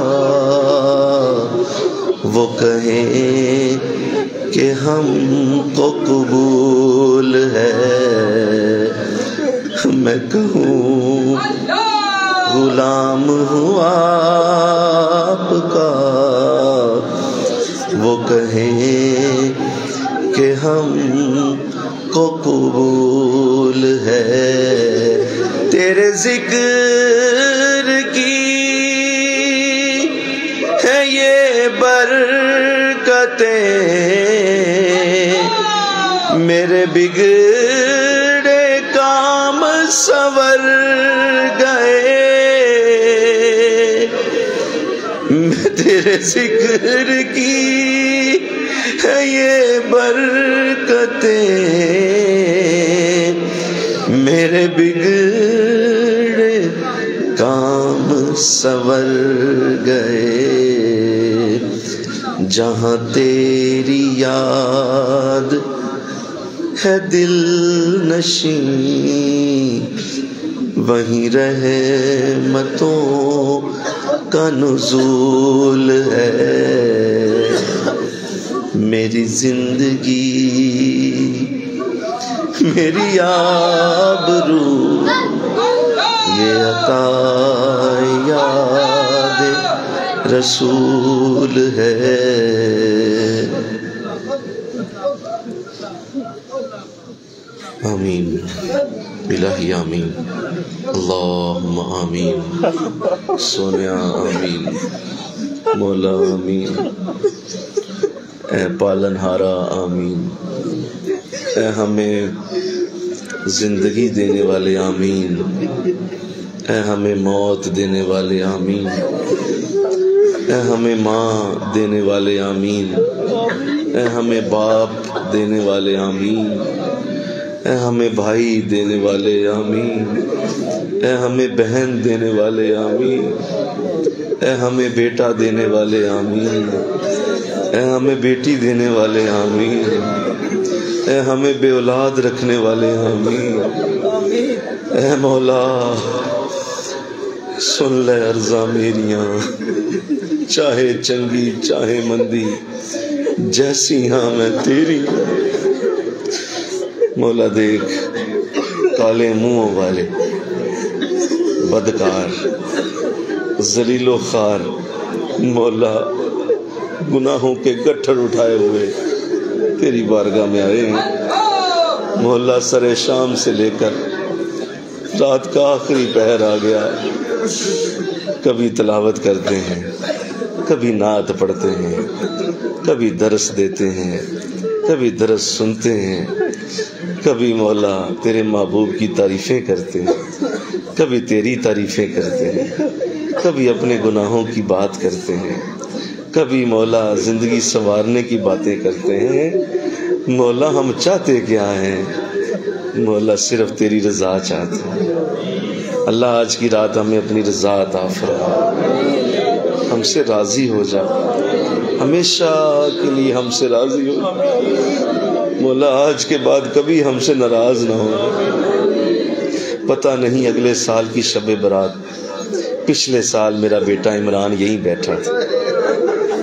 وہ کہیں کہ ہم کو قبول ہے، میں کہوں غلام ہوں آپ کا، وہ کہیں کہ ہم کو قبول ہے، تیرے ذکر کی ہے یہ برکتیں، میرے بگڑے کام سنور گئے، تیرے ذکر کی ہے یہ برکتیں، میرے بگڑے کام سنور گئے، جہاں تیری یاد ہے دل نشین، وہیں رحمتوں کا نزول ہے، میری زندگی میری آبرو یہ عطا یاد رسول ہے، آمین الہی آمین۔ اللہم آمین، سونیا آمین، مولا آمین، اے پالن ہارا آمین، اے ہمیں زندگی دینے والے آمین، اے ہمیں موت دینے والے آمین، اے ہمیں ماں دینے والے آمین، اے ہمیں باپ دینے والے آمین، اے ہمیں بھائی دینے والے آمین، اے ہمیں بہن دینے والے آمین، اے ہمیں بیٹا دینے والے آمین، اے ہمیں بیٹی دینے والے آمین، اے ہمیں بے اولاد رکھنے والے آمین، اے مولا سن لے عرضاں میریاں، چاہے چنگی چاہے مندی، جیسی ہاں میں تیری۔ مولا دیکھ کالے منہوں والے بدکار ذلیل و خوار مولا گناہوں کے گٹھڑ اٹھائے ہوئے تیری بارگاہ میں آئے ہیں۔ مولا سر شام سے لے کر رات کا آخری پہر آ گیا، کبھی تلاوت کرتے ہیں، کبھی نعت پڑھتے ہیں، کبھی درس دیتے ہیں، کبھی درس سنتے ہیں، کبھی مولا تیرے محبوب کی تعریفیں کرتے ہیں، کبھی تیری تعریفیں کرتے ہیں، کبھی اپنے گناہوں کی بات کرتے ہیں، کبھی مولا زندگی سنوارنے کی باتیں کرتے ہیں۔ مولا ہم چاہتے کیا ہیں؟ مولا صرف تیری رضا چاہتے ہیں۔ اللہ آج کی رات ہمیں اپنی رضا عطا فرما، ہم سے راضی ہو جا، ہمیشہ کے لیے ہم سے راضی ہو۔ مولا آج کے بعد کبھی ہم سے ناراض نہ ہو۔ پتہ نہیں اگلے سال کی شب برات، پچھلے سال میرا بیٹا عمران یہیں بیٹھا تھا،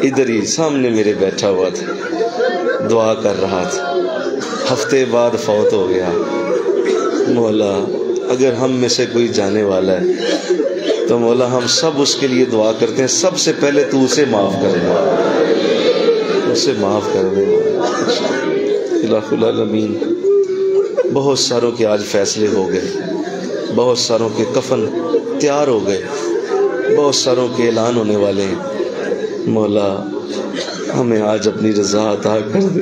ادھر ہی سامنے میرے بیٹھا ہوا تھا، دعا کر رہا تھا، ہفتے بعد فوت ہو گیا۔ مولا اگر ہم میں سے کوئی جانے والا ہے تو مولا ہم سب اس کے لیے دعا کرتے ہیں، سب سے پہلے تو اسے معاف کر دے، اسے معاف کر دے۔ الہ العالمین، بہت ساروں کے آج فیصلے ہو گئے، بہت ساروں کے کفن تیار ہو گئے، بہت ساروں کے اعلان ہونے والے ہیں۔ مولا ہمیں آج اپنی رضا عطا کر دے،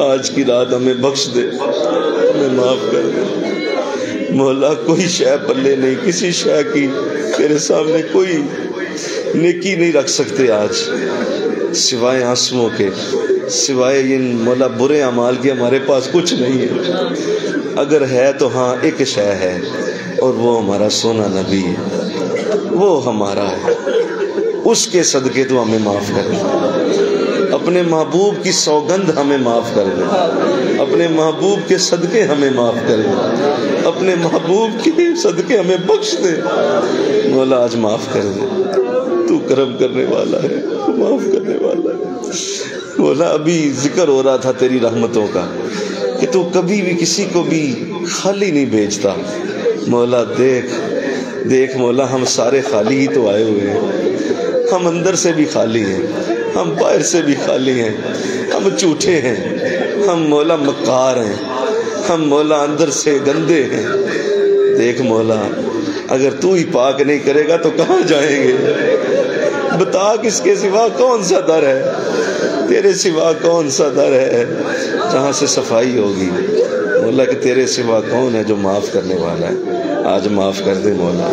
آج کی رات ہمیں بخش دے، ہمیں معاف کر دے۔ مولا کوئی شے پلے نہیں، کسی شے کی تیرے سامنے کوئی نیکی نہیں رکھ سکتے آج، سوائے آنسوؤں کے، سوائے ان مولا برے اعمال کے ہمارے پاس کچھ نہیں ہے۔ اگر ہے تو ہاں ایک شے ہے، اور وہ ہمارا سونا نبی ہے، وہ ہمارا ہے، اس کے صدقے تو ہمیں معاف کر دے، اپنے محبوب کی سوگند ہمیں معاف کر دے، اپنے محبوب کے صدقے ہمیں معاف کر دے، اپنے محبوب کے صدقے ہمیں بخش دے۔ مولا آج معاف کر دے، تو کرم کرنے والا ہے، تو معاف کرنے والا ہے۔ مولا ابھی ذکر ہو رہا تھا تیری رحمتوں کا، کہ تو کبھی بھی کسی کو بھی خالی نہیں بھیجتا۔ مولا دیکھ مولا ہم سارے خالی ہی تو آئے ہوئے ہیں، ہم اندر سے بھی خالی ہیں، ہم باہر سے بھی خالی ہیں، ہم جھوٹے ہیں، ہم مولا مکار ہیں، ہم مولا اندر سے گندے ہیں۔ دیکھ مولا اگر تو ہی پاک نہیں کرے گا تو کہاں جائیں گے؟ بتا کس کے سوا کون سا در ہے، تیرے سوا کون سا در ہے جہاں سے صفائی ہوگی؟ مولا کہ تیرے سوا کون ہے جو معاف کرنے والا ہے؟ آج معاف کر دے مولا،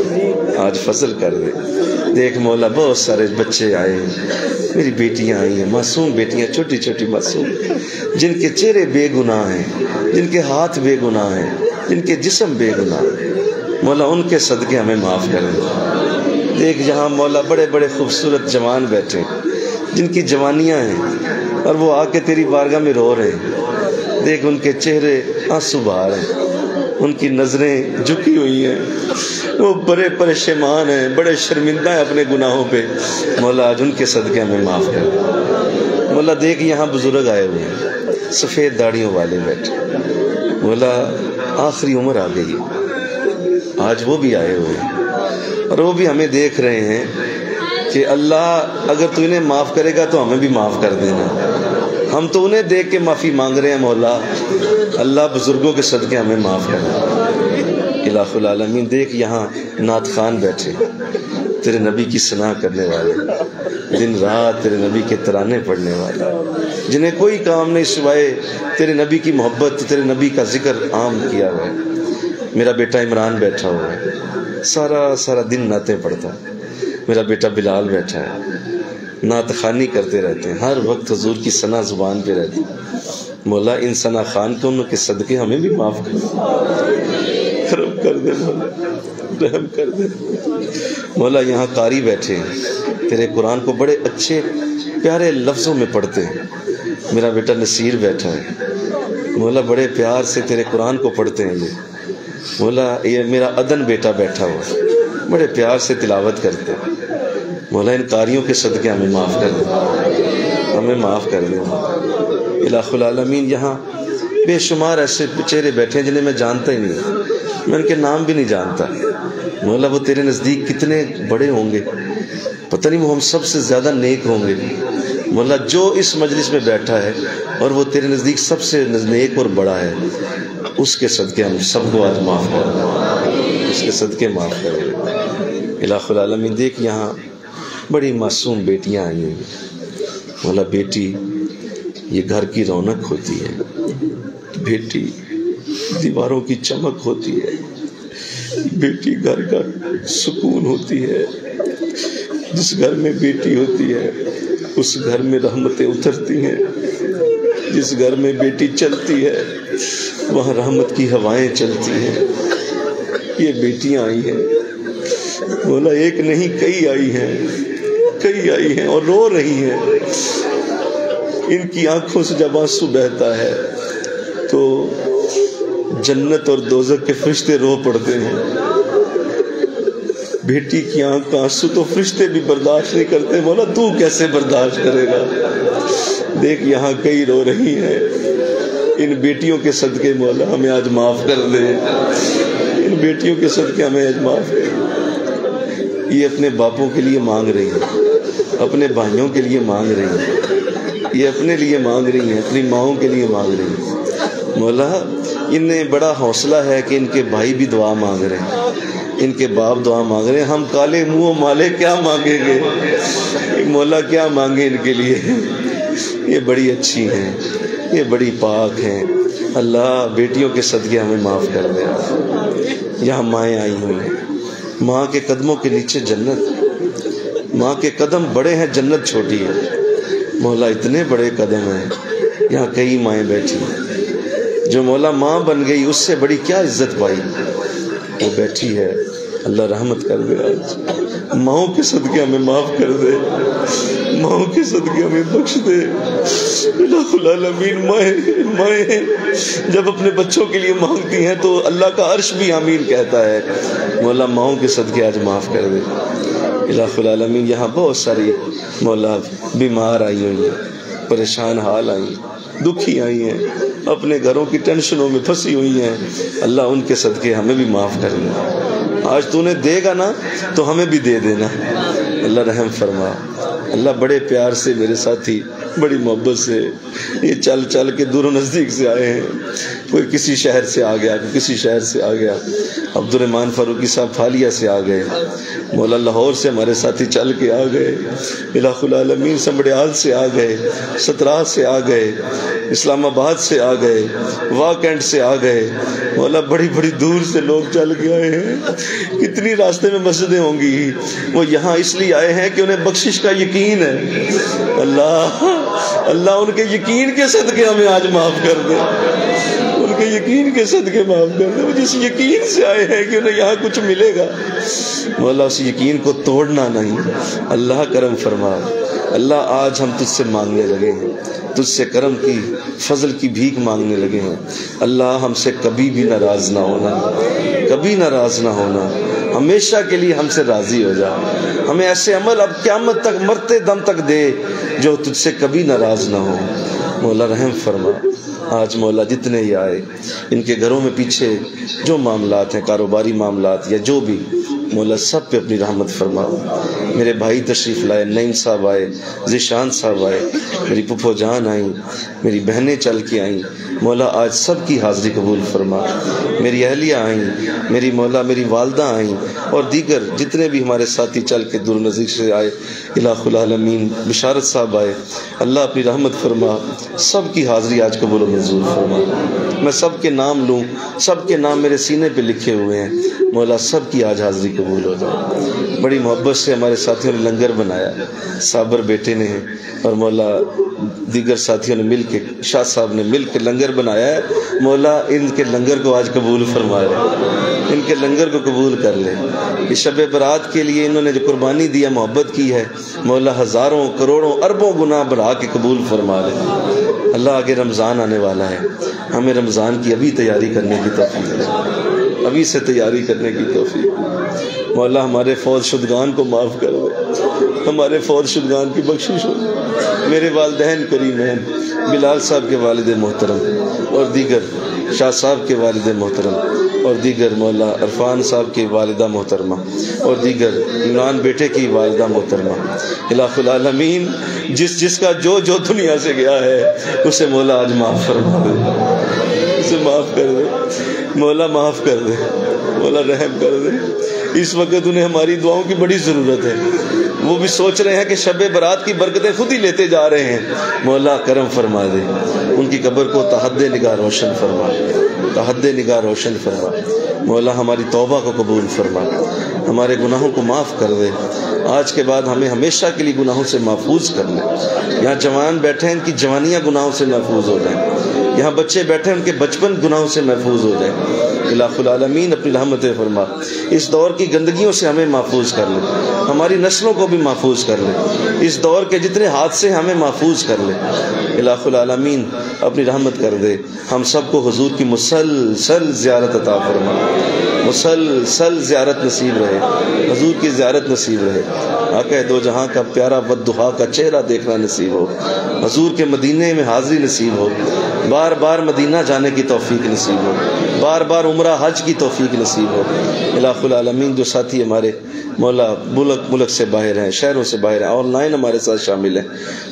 آج فضل کر دے۔ دیکھ مولا بہت سارے بچے آئے ہیں، میری بیٹیاں آئی ہیں، معصوم بیٹیاں، چھوٹی چھوٹی معصوم، جن کے چہرے بے گناہ ہیں، جن کے ہاتھ بے گناہ ہیں، جن کے جسم بے گناہ ہیں۔ مولا ان کے صدقے ہمیں معاف کر دے۔ دیکھ جہاں مولا بڑے بڑے خوبصورت جوان بیٹھے، جن کی جوانیاں ہیں اور وہ آ کے تیری بارگاہ میں رو رہے ہیں، دیکھ ان کے چہرے آنسو بہا رہے ہیں، ان کی نظریں جھکی ہوئی ہیں، وہ بڑے پریشان ہیں، بڑے شرمندہ ہیں اپنے گناہوں پہ۔ مولا آج ان کے صدقے ہمیں معاف کر دے۔ مولا دیکھ یہاں بزرگ آئے ہوئے ہیں، سفید داڑھیوں والے بیٹھے، مولا آخری عمر آ گئی، آج وہ بھی آئے ہوئے ہیں اور وہ بھی ہمیں دیکھ رہے ہیں کہ اللہ اگر تو انہیں معاف کرے گا تو ہمیں بھی معاف کر دینا۔ ہم تو انہیں دیکھ کے معافی مانگ رہے ہیں مولا، اللہ بزرگوں کے صدقے ہمیں معاف کر دے۔ الہ العالمین دیکھ یہاں نعت خوان بیٹھے تیرے نبی کی ثنا کرنے والے، دن رات تیرے نبی کے ترانے پڑھنے والے، جنہیں کوئی کام نہیں سوائے تیرے نبی کی محبت، تیرے نبی کا ذکر عام کیا ہوا ہے۔ میرا بیٹا عمران بیٹھا ہوا ہے، سارا دن نعتیں پڑھتا ہے۔ میرا بیٹا بلال بیٹھا ہے، نعت خوانی کرتے رہتے ہیں، ہر وقت حضور کی ثنا زبان پہ رہتی ہے۔ مولا ان ثنا خان کو ان کے صدقے ہمیں بھی معاف کر دے، کرم کر دے مولا، رحم کر دے مولا۔ یہاں قاری بیٹھے ہیں، تیرے قرآن کو بڑے اچھے پیارے لفظوں میں پڑھتے ہیں۔ میرا بیٹا نصیر بیٹھا ہے مولا، بڑے پیار سے تیرے قرآن کو پڑھتے ہیں یہ مولا۔ یہ میرا عدن بیٹا بیٹھا ہوا، بڑے پیار سے تلاوت کرتے ہیں مولا۔ ان قاریوں کے صدقے ہمیں معاف کر دے، ہمیں معاف کر دے الہ العالمین۔ یہاں بے شمار ایسے چہرے بیٹھے ہیں جنہیں میں جانتا ہی نہیں، میں ان کے نام بھی نہیں جانتا مولا۔ وہ تیرے نزدیک کتنے بڑے ہوں گے، پتہ نہیں وہ ہم سب سے زیادہ نیک ہوں گے مولا۔ جو اس مجلس میں بیٹھا ہے اور وہ تیرے نزدیک سب سے نیک اور بڑا ہے، اس کے صدقے ہم سب کو آج معاف کر دے، اس کے صدقے معاف کر دے الہ العالمین۔ دیکھ یہاں بڑی معصوم بیٹیاں آئی ہیں مولا۔ بیٹی یہ گھر کی رونق ہوتی ہے، بیٹی دیواروں کی چمک ہوتی ہے، بیٹی گھر کا سکون ہوتی ہے۔ جس گھر میں بیٹی ہوتی ہے اس گھر میں رحمتیں اترتی ہیں، جس گھر میں بیٹی چلتی ہے وہاں رحمت کی ہوائیں چلتی ہیں۔ یہ بیٹیاں آئی ہیں مولا، ایک نہیں کئی آئی ہیں اور رو رہی ہیں۔ ان کی آنکھوں سے جب آنسو بہتا ہے تو جنت اور دوزخ کے فرشتے رو پڑتے ہیں۔ بیٹی کی آنکھ کا آنسو تو فرشتے بھی برداشت نہیں کرتے مولا، تو کیسے برداشت کرے گا؟ دیکھ یہاں کئی رو رہی ہیں، ان بیٹیوں کے صدقے مولا ہمیں آج معاف کر دے، ان بیٹیوں کے صدقے ہمیں آج معاف کر دے۔ یہ اپنے باپوں کے لیے مانگ رہی ہیں، اپنے بھائیوں کے لیے مانگ رہی ہیں، یہ اپنے لیے مانگ رہی ہیں، اپنی ماؤں کے لیے مانگ رہی ہیں مولا۔ انہیں بڑا حوصلہ ہے کہ ان کے بھائی بھی دعا مانگ رہے ہیں، ان کے باپ دعا مانگ رہے ہیں، ہم کالے منہ مالے کیا مانگیں گے مولا، کیا مانگیں ان کے لیے؟ یہ بڑی اچھی ہیں، یہ بڑی پاک ہیں اللہ۔ بیٹیوں کے صدقے ہمیں معاف کر دے۔ یہاں مائیں آئی ہوئی ہیں، ماں کے قدموں کے نیچے جنت، ماں کے قدم بڑے ہیں جنت چھوٹی ہے مولا، اتنے بڑے قدم ہیں۔ یہاں کئی مائیں بیٹھی ہیں، جو مولا ماں بن گئی اس سے بڑی کیا عزت پائی، وہ بیٹھی ہے اللہ رحمت کر دے آج۔ ماؤں کے صدقے ہمیں معاف کر دے، ماؤں کے صدقے ہمیں بخش دے الہ العالمین۔ مائیں جب اپنے بچوں کے لیے مانگتی ہیں تو اللہ کا عرش بھی آمین کہتا ہے مولا۔ ماؤں کے صدقے آج معاف کر دے الہ العالمین۔ یہاں بہت ساری مولا بیمار آئی ہوئی ہیں، پریشان حال آئی، دکھی آئی ہیں، اپنے گھروں کی ٹینشنوں میں پھنسی ہوئی ہیں اللہ، ان کے صدقے ہمیں بھی معاف کر دے۔ آج تو نے دے گا نا تو ہمیں بھی دے دینا اللہ، رحم فرما اللہ۔ بڑے پیار سے میرے ساتھی بڑی محبت سے یہ چل چل کے دور و نزدیک سے آئے ہیں، کوئی کسی شہر سے آ گیا، کوئی کسی شہر سے آ گیا۔ عبدالرحمن فاروقی صاحب پھالیا سے آ گئے مولا، لاہور سے ہمارے ساتھی چل کے آ گئے الہ العالمین، سمبڑیال سے آ گئے، سترال سے آ گئے، اسلام آباد سے آ گئے، واکنڈ سے آ گئے مولا، بڑی بڑی دور سے لوگ چل کے آئے ہیں۔ کتنی راستے میں مسجدیں ہوں گی، وہ یہاں اس لیے آئے ہیں کہ انہیں بخشش کا یقین ہے اللہ۔ اللہ ان کے یقین کے صدقے ہمیں آج معاف کر دے، ان کے یقین کے صدقے معاف کر دے۔ وہ جس یقین سے آئے ہیں کہ انہیں یہاں کچھ ملے گا مولا، اس یقین کو توڑنا نہیں اللہ، کرم فرما اللہ۔ آج ہم تجھ سے مانگنے لگے ہیں، تجھ سے کرم کی فضل کی بھیک مانگنے لگے ہیں اللہ۔ ہم سے کبھی بھی ناراض نہ ہونا، کبھی ناراض نہ ہونا، ہمیشہ کے لیے ہم سے راضی ہو جا۔ ہمیں ایسے عمل اب قیامت تک مرتے دم تک دے جو تجھ سے کبھی ناراض نہ ہو مولا، رحم فرما۔ آج مولا جتنے ہی آئے، ان کے گھروں میں پیچھے جو معاملات ہیں، کاروباری معاملات یا جو بھی مولا، سب پہ اپنی رحمت فرما۔ میرے بھائی تشریف لائے، نعیم صاحب آئے، ذیشان صاحب آئے، میری پھپھو جان آئیں، میری بہنیں چل کے آئیں مولا آج سب کی حاضری قبول فرما. میری اہلیہ آئیں, میری مولا میری والدہ آئیں, اور دیگر جتنے بھی ہمارے ساتھی چل کے دور نزدیک سے آئے, الہ العالمین بشارت صاحب آئے, اللہ اپنی رحمت فرما, سب کی حاضری آج قبول و منظور فرما. میں سب کے نام لوں, سب کے نام میرے سینے پہ لکھے ہوئے ہیں, مولا سب کی آج حاضری قبول ہو جائے. بڑی محبت سے ہمارے ساتھیوں نے لنگر بنایا, صابر بیٹے نے اور مولا دیگر ساتھیوں نے مل کے, شاہ صاحب نے مل کے لنگر بنایا ہے. مولا ان کے لنگر کو آج قبول فرما لے, ان کے لنگر کو قبول کر لے. اس شب برات کے لیے انہوں نے جو قربانی دیا, محبت کی ہے, مولا ہزاروں کروڑوں اربوں گناہ بڑھا کے قبول فرما لے. اللہ آگے رمضان آنے والا ہے, ہمیں رمضان کی ابھی تیاری کرنے کی توفیق دے, ابھی سے تیاری کرنے کی توفیق. مولا ہمارے فوت شدگان کو معاف کر دے, ہمارے فوت شدگان کی بخشش ہو. میرے والدین کریمین, بلال صاحب کے والد محترم اور دیگر, شاہ صاحب کے والد محترم اور دیگر, مولا عرفان صاحب کی والدہ محترمہ اور دیگر, عمران بیٹے کی والدہ محترمہ, الہ العالمین جس کا جو دنیا سے گیا ہے اسے مولا آج معاف فرما دے, اسے معاف کر دے, مولا معاف کر دے, مولا رحم کر دے. اس وقت انہیں ہماری دعاؤں کی بڑی ضرورت ہے, وہ بھی سوچ رہے ہیں کہ شب برات کی برکتیں خود ہی لیتے جا رہے ہیں. مولا کرم فرما دے, ان کی قبر کو تحد نگاہ روشن فرما, تحد نگاہ روشن فرما. مولا ہماری توبہ کو قبول فرما, ہمارے گناہوں کو معاف کر دے. آج کے بعد ہمیں ہمیشہ کے لیے گناہوں سے محفوظ کر لے. یہاں جوان بیٹھے ہیں, ان کی جوانیاں گناہوں سے محفوظ ہو جائیں. یہاں بچے بیٹھے ہیں, ان کے بچپن گناہوں سے محفوظ ہو جائیں. الہ العالمین اپنی رحمت فرما, اس دور کی گندگیوں سے ہمیں محفوظ کر لے, ہماری نسلوں کو بھی محفوظ کر لے. اس دور کے جتنے حادثے ہمیں محفوظ کر لے. الہ العالمین اپنی رحمت کر دے. ہم سب کو حضور کی مسلسل زیارت عطا فرما, مسلسل زیارت نصیب رہے, حضور کی زیارت نصیب رہے. آقا دو جہاں کا پیارا والضحیٰ کا چہرہ دیکھنا نصیب ہو, حضور کے مدینے میں حاضری نصیب ہو, بار بار مدینہ جانے کی توفیق نصیب ہو, بار بار عمرہ حج کی توفیق نصیب ہو. الہ العالمین جو ساتھی ہمارے مولا ملک سے باہر ہیں, شہروں سے باہر ہیں, آن لائن ہمارے ساتھ شامل ہیں,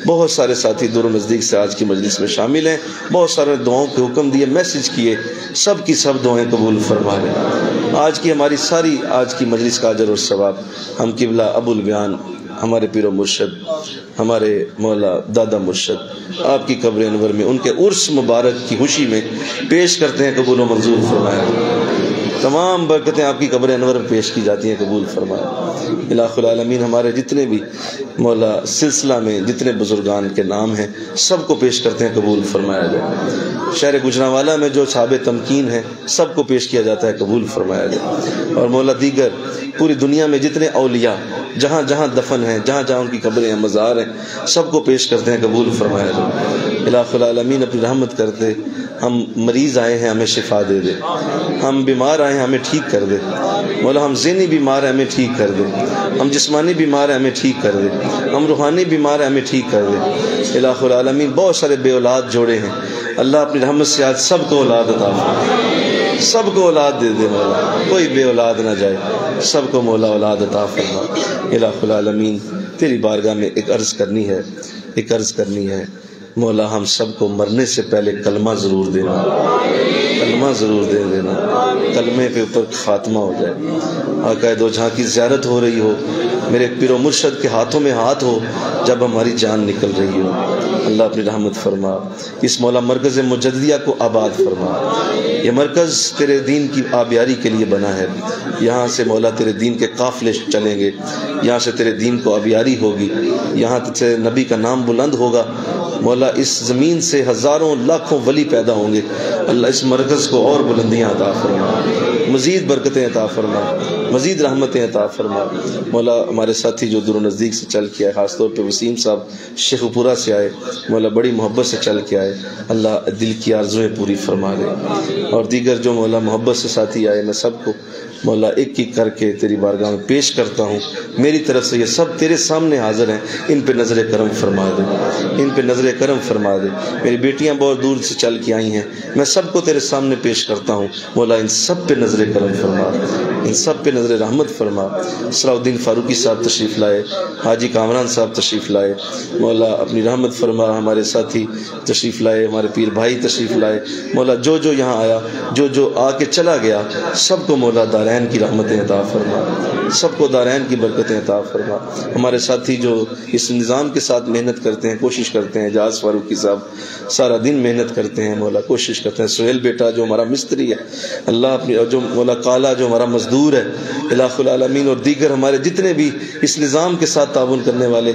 بہت سارے ساتھی دور و نزدیک سے آج کی مجلس میں شامل ہیں, بہت سارے دعاؤں کے حکم دیے, میسج کیے, سب کی سب دعائیں قبول فرما لیں. آج کی ہماری ساری آج کی مجلس کا اجر اور ثواب ہم قبلہ ابو البیان, ہمارے پیر و مرشد, ہمارے مولا دادا مرشد آپ کی قبر انور میں ان کے عرس مبارک کی خوشی میں پیش کرتے ہیں, قبول و منظور فرمایا. تمام برکتیں آپ کی قبر انور میں پیش کی جاتی ہیں, قبول فرمایا. الہ العالمین ہمارے جتنے بھی مولا سلسلہ میں جتنے بزرگان کے نام ہیں سب کو پیش کرتے ہیں, قبول فرمایا جائے. شہر گجرانوالہ میں جو صحاب تمکین ہیں سب کو پیش کیا جاتا ہے, قبول فرمایا جائے. اور مولا دیگر پوری دنیا میں جتنے اولیاء جہاں جہاں دفن ہیں, جہاں جہاں ان کی قبریں ہیں, مزار ہیں, سب کو پیش کرتے ہیں, قبول فرمایا جائے. الہ العالمین اپنی رحمت کرتے. ہم مریض آئے ہیں, ہمیں شفا دے دے. ہم بیمار آئے ہیں, ہمیں ٹھیک کر دے. مولا ہم ذہنی بیمار ہیں, ہمیں ٹھیک کر دے. ہم جسمانی بیمار ہیں, ہمیں ٹھیک کر دے. ہم روحانی بیمار ہیں, ہمیں ٹھیک کر دے. الہ العالمین بہت سارے بے اولاد جوڑے ہیں, اللہ اپنی رحمت سے آج سب کو اولاد عطا فرما, سب کو اولاد دے دے. مولا کوئی بے اولاد نہ جائے, سب کو مولا اولاد عطا فرما. الہ العالمین تیری بارگاہ میں ایک عرض کرنی ہے, مولا ہم سب کو مرنے سے پہلے کلمہ ضرور دینا, کلمہ ضرور دے دینا, کلمے پہ اوپر خاتمہ ہو جائے. آقا دو جہاں کی زیارت ہو رہی ہو, میرے پیر و مرشد کے ہاتھوں میں ہاتھ ہو جب ہماری جان نکل رہی ہو. اللہ اپنی رحمت فرما. اس مولا مرکز مجددیہ کو آباد فرما. یہ مرکز تیرے دین کی آبیاری کے لیے بنا ہے. یہاں سے مولا تیرے دین کے قافلے چلیں گے, یہاں سے تیرے دین کو آبیاری ہوگی, یہاں سے نبی کا نام بلند ہوگا. مولا اس زمین سے ہزاروں لاکھوں ولی پیدا ہوں گے. اللہ اس مرکز کو اور بلندیاں عطا فرما, مزید برکتیں عطا فرما, مزید رحمتیں عطا فرما. مولا ہمارے ساتھی جو دور و نزدیک سے چل کے آئے, خاص طور پہ وسیم صاحب شیخ پورہ سے آئے, مولا بڑی محبت سے چل کے آئے, اللہ دل کی آرزویں پوری فرما دے. اور دیگر جو مولا محبت سے ساتھی آئے, میں سب کو مولا ایک ایک کر کے تیری بارگاہ میں پیش کرتا ہوں. میری طرف سے یہ سب تیرے سامنے حاضر ہیں, ان پہ نظر کرم فرما دے, ان پہ نظر کرم فرما دے. میری بیٹیاں بہت دور سے چل کے آئی ہیں, میں سب کو تیرے سامنے پیش کرتا ہوں. مولا ان سب پہ نظر کرم فرما. ان سب پہ نظر رحمت فرما۔ صلاح الدین فاروقی صاحب تشریف لائے، حاجی کامران صاحب تشریف لائے، مولا اپنی رحمت فرما۔ ہمارے ساتھی تشریف لائے، ہمارے پیر بھائی تشریف لائے، مولا جو جو یہاں آیا، جو جو آ کے چلا گیا، سب کو مولا دارین کی رحمتیں عطا فرما، سب کو دارین کی برکتیں عطا فرما۔ ہمارے ساتھی جو اس نظام کے ساتھ محنت کرتے ہیں، کوشش کرتے ہیں، اعجاز فاروقی صاحب سارا دن محنت کرتے ہیں، مولا کوشش کرتے ہیں، سہیل بیٹا جو ہمارا مستری ہے، اللہ اپنی، جو مولا کالا جو ہمارا مزدور ہے، الہ العالمین، اور دیگر ہمارے جتنے بھی اس نظام کے ساتھ تعاون کرنے والے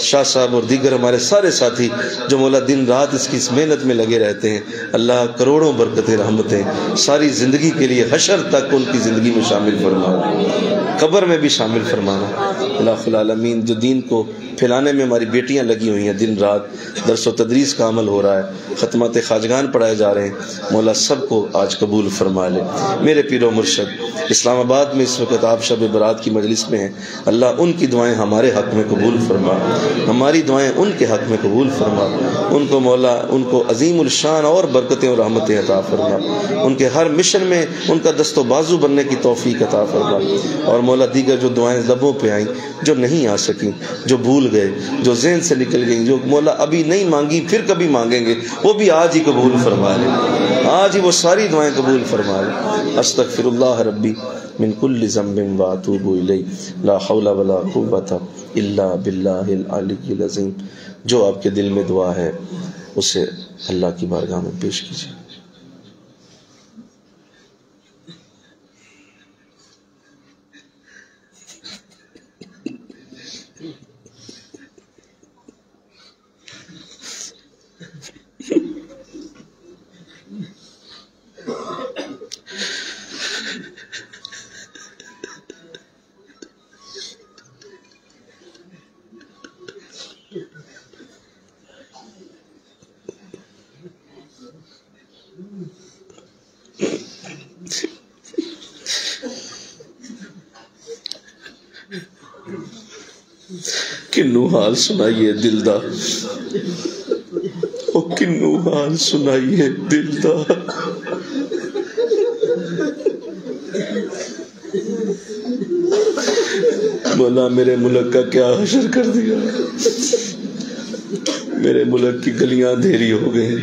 شاہ صاحب اور دیگر ہمارے سارے ساتھی جو مولا دن رات اس کی اس محنت میں لگے رہتے ہیں، اللہ کروڑوں برکتیں رحمتیں ساری زندگی کے لیے حشر تک ان کی زندگی میں شامل فرمانا، قبر میں بھی شامل فرمانا، الہ العالمین۔ جو دین کو پھیلانے میں ہماری بیٹیاں لگی ہوئی ہیں، دن رات درس و تدریس کا عمل ہو رہا ہے، ختمات خواجگان پڑھائے جا رہے ہیں، مولا سب کو آج قبول فرما لے۔ میرے پیر و مرشد اسلام آباد میں اس وقت آپ شب برات کی مجلس میں ہیں، اللہ ان کی دعائیں ہمارے حق میں قبول فرما، ہماری دعائیں ان کے حق میں قبول فرما، ان کو مولا ان کو عظیم الشان اور برکتیں اور رحمتیں عطا فرما، ان کے ہر مشن میں ان کا دست و بازو بننے کی توفیق عطا فرما، اور مولا دیگر جو دعائیں لبوں پہ آئیں، جو نہیں آ سکیں، جو بھول گئے، جو ذہن سے نکل گئیں، جو مولا ابھی نہیں مانگی پھر کبھی مانگیں گے، وہ بھی آج ہی قبول فرما لے، آج ہی وہ ساری دعائیں قبول فرما لے۔ استغفر اللہ ربی من کل ذنب واتوب الیہ، لا حول ولا قوۃ الا باللہ العلی العظیم۔ جو آپ کے دل میں دعا ہے اسے اللہ کی بارگاہ میں پیش کیجیے۔ کنو حال سنائیے دل دا، او کنو حال سنائیے دل دا، مولا میرے ملک کا کیا حشر کر دیا، میرے ملک کی گلیاں اندھیری ہو گئے،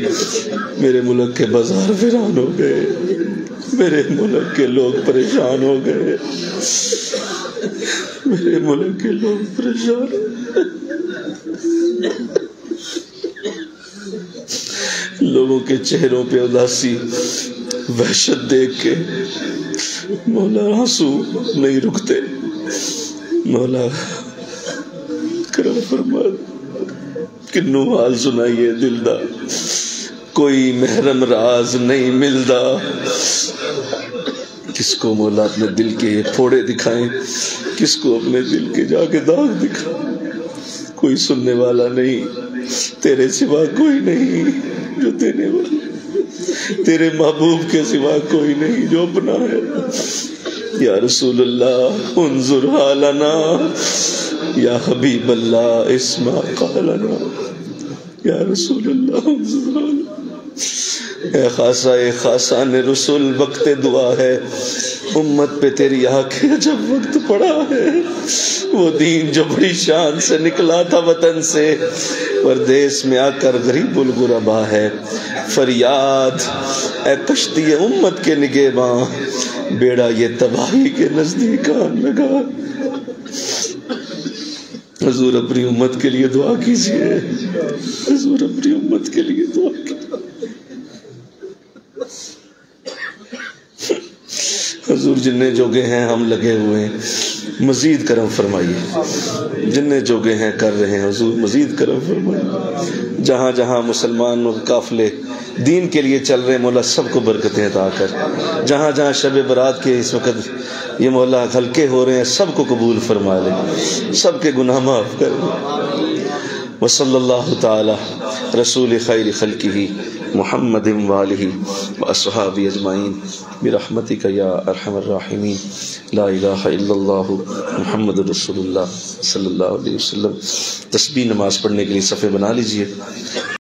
میرے ملک کے بازار ویران ہو گئے، میرے ملک کے لوگ پریشان ہو گئے، میرے ملک کے لوگ پریشان ہو گئے، لوگوں کے چہروں پہ اداسی وحشت دیکھ کے مولا آنسو نہیں رکتے، مولا کرم فرما، کنو حال سنائیے دل دا، کوئی محرم راز نہیں ملدا، کس کو مولا اپنے دل کے یہ پھوڑے دکھائیں، کس کو اپنے دل کے جا کے داغ دکھائیں، کوئی سننے والا نہیں، تیرے سوا کوئی نہیں جو دینے والا، تیرے محبوب کے سوا کوئی نہیں جو اپنا ہے، یا رسول اللہ انظر حالنا، یا حبیب اللہ اسمع قالنا، یا رسول اللہ انظر حالنا، اے خاصان رسول وقت دعا ہے، امت پہ تیری آنکھیں جب وقت پڑا ہے، وہ دین جو بڑی شان سے نکلا تھا وطن سے، پردیس میں آ کر غریب الغربا ہے، فریاد اے کشتی امت کے نگہباں، بیڑا یہ تباہی کے نزدیک آن لگا۔ حضور اپنی امت کے لیے دعا کیجیے، حضور اپنی امت کے لیے دعا کیجیے۔ حضور جننے جوگے ہیں ہم لگے ہوئے ہیں، مزید کرم فرمائیے، جننے جوگے ہیں کر رہے ہیں، حضور مزید کرم فرمائیے، جہاں جہاں مسلمان قافلے دین کے لیے چل رہے ہیں، مولا سب کو برکتیں عطا کر، جہاں جہاں شب برات کے اس وقت یہ مولا ہلکے ہو رہے ہیں، سب کو قبول فرما لے، سب کے گناہ معاف کر دے۔ وصلی اللہ تعالی رسول خیر خلقہ محمد وآلہ واصحابہ اجمعین برحمتک یا ارحم الراحمین، لا الہ الا اللہ محمد رسول اللہ صلی اللہ علیہ وسلم۔ تسبیح نماز پڑھنے کے لیے صفحے بنا لیجئے۔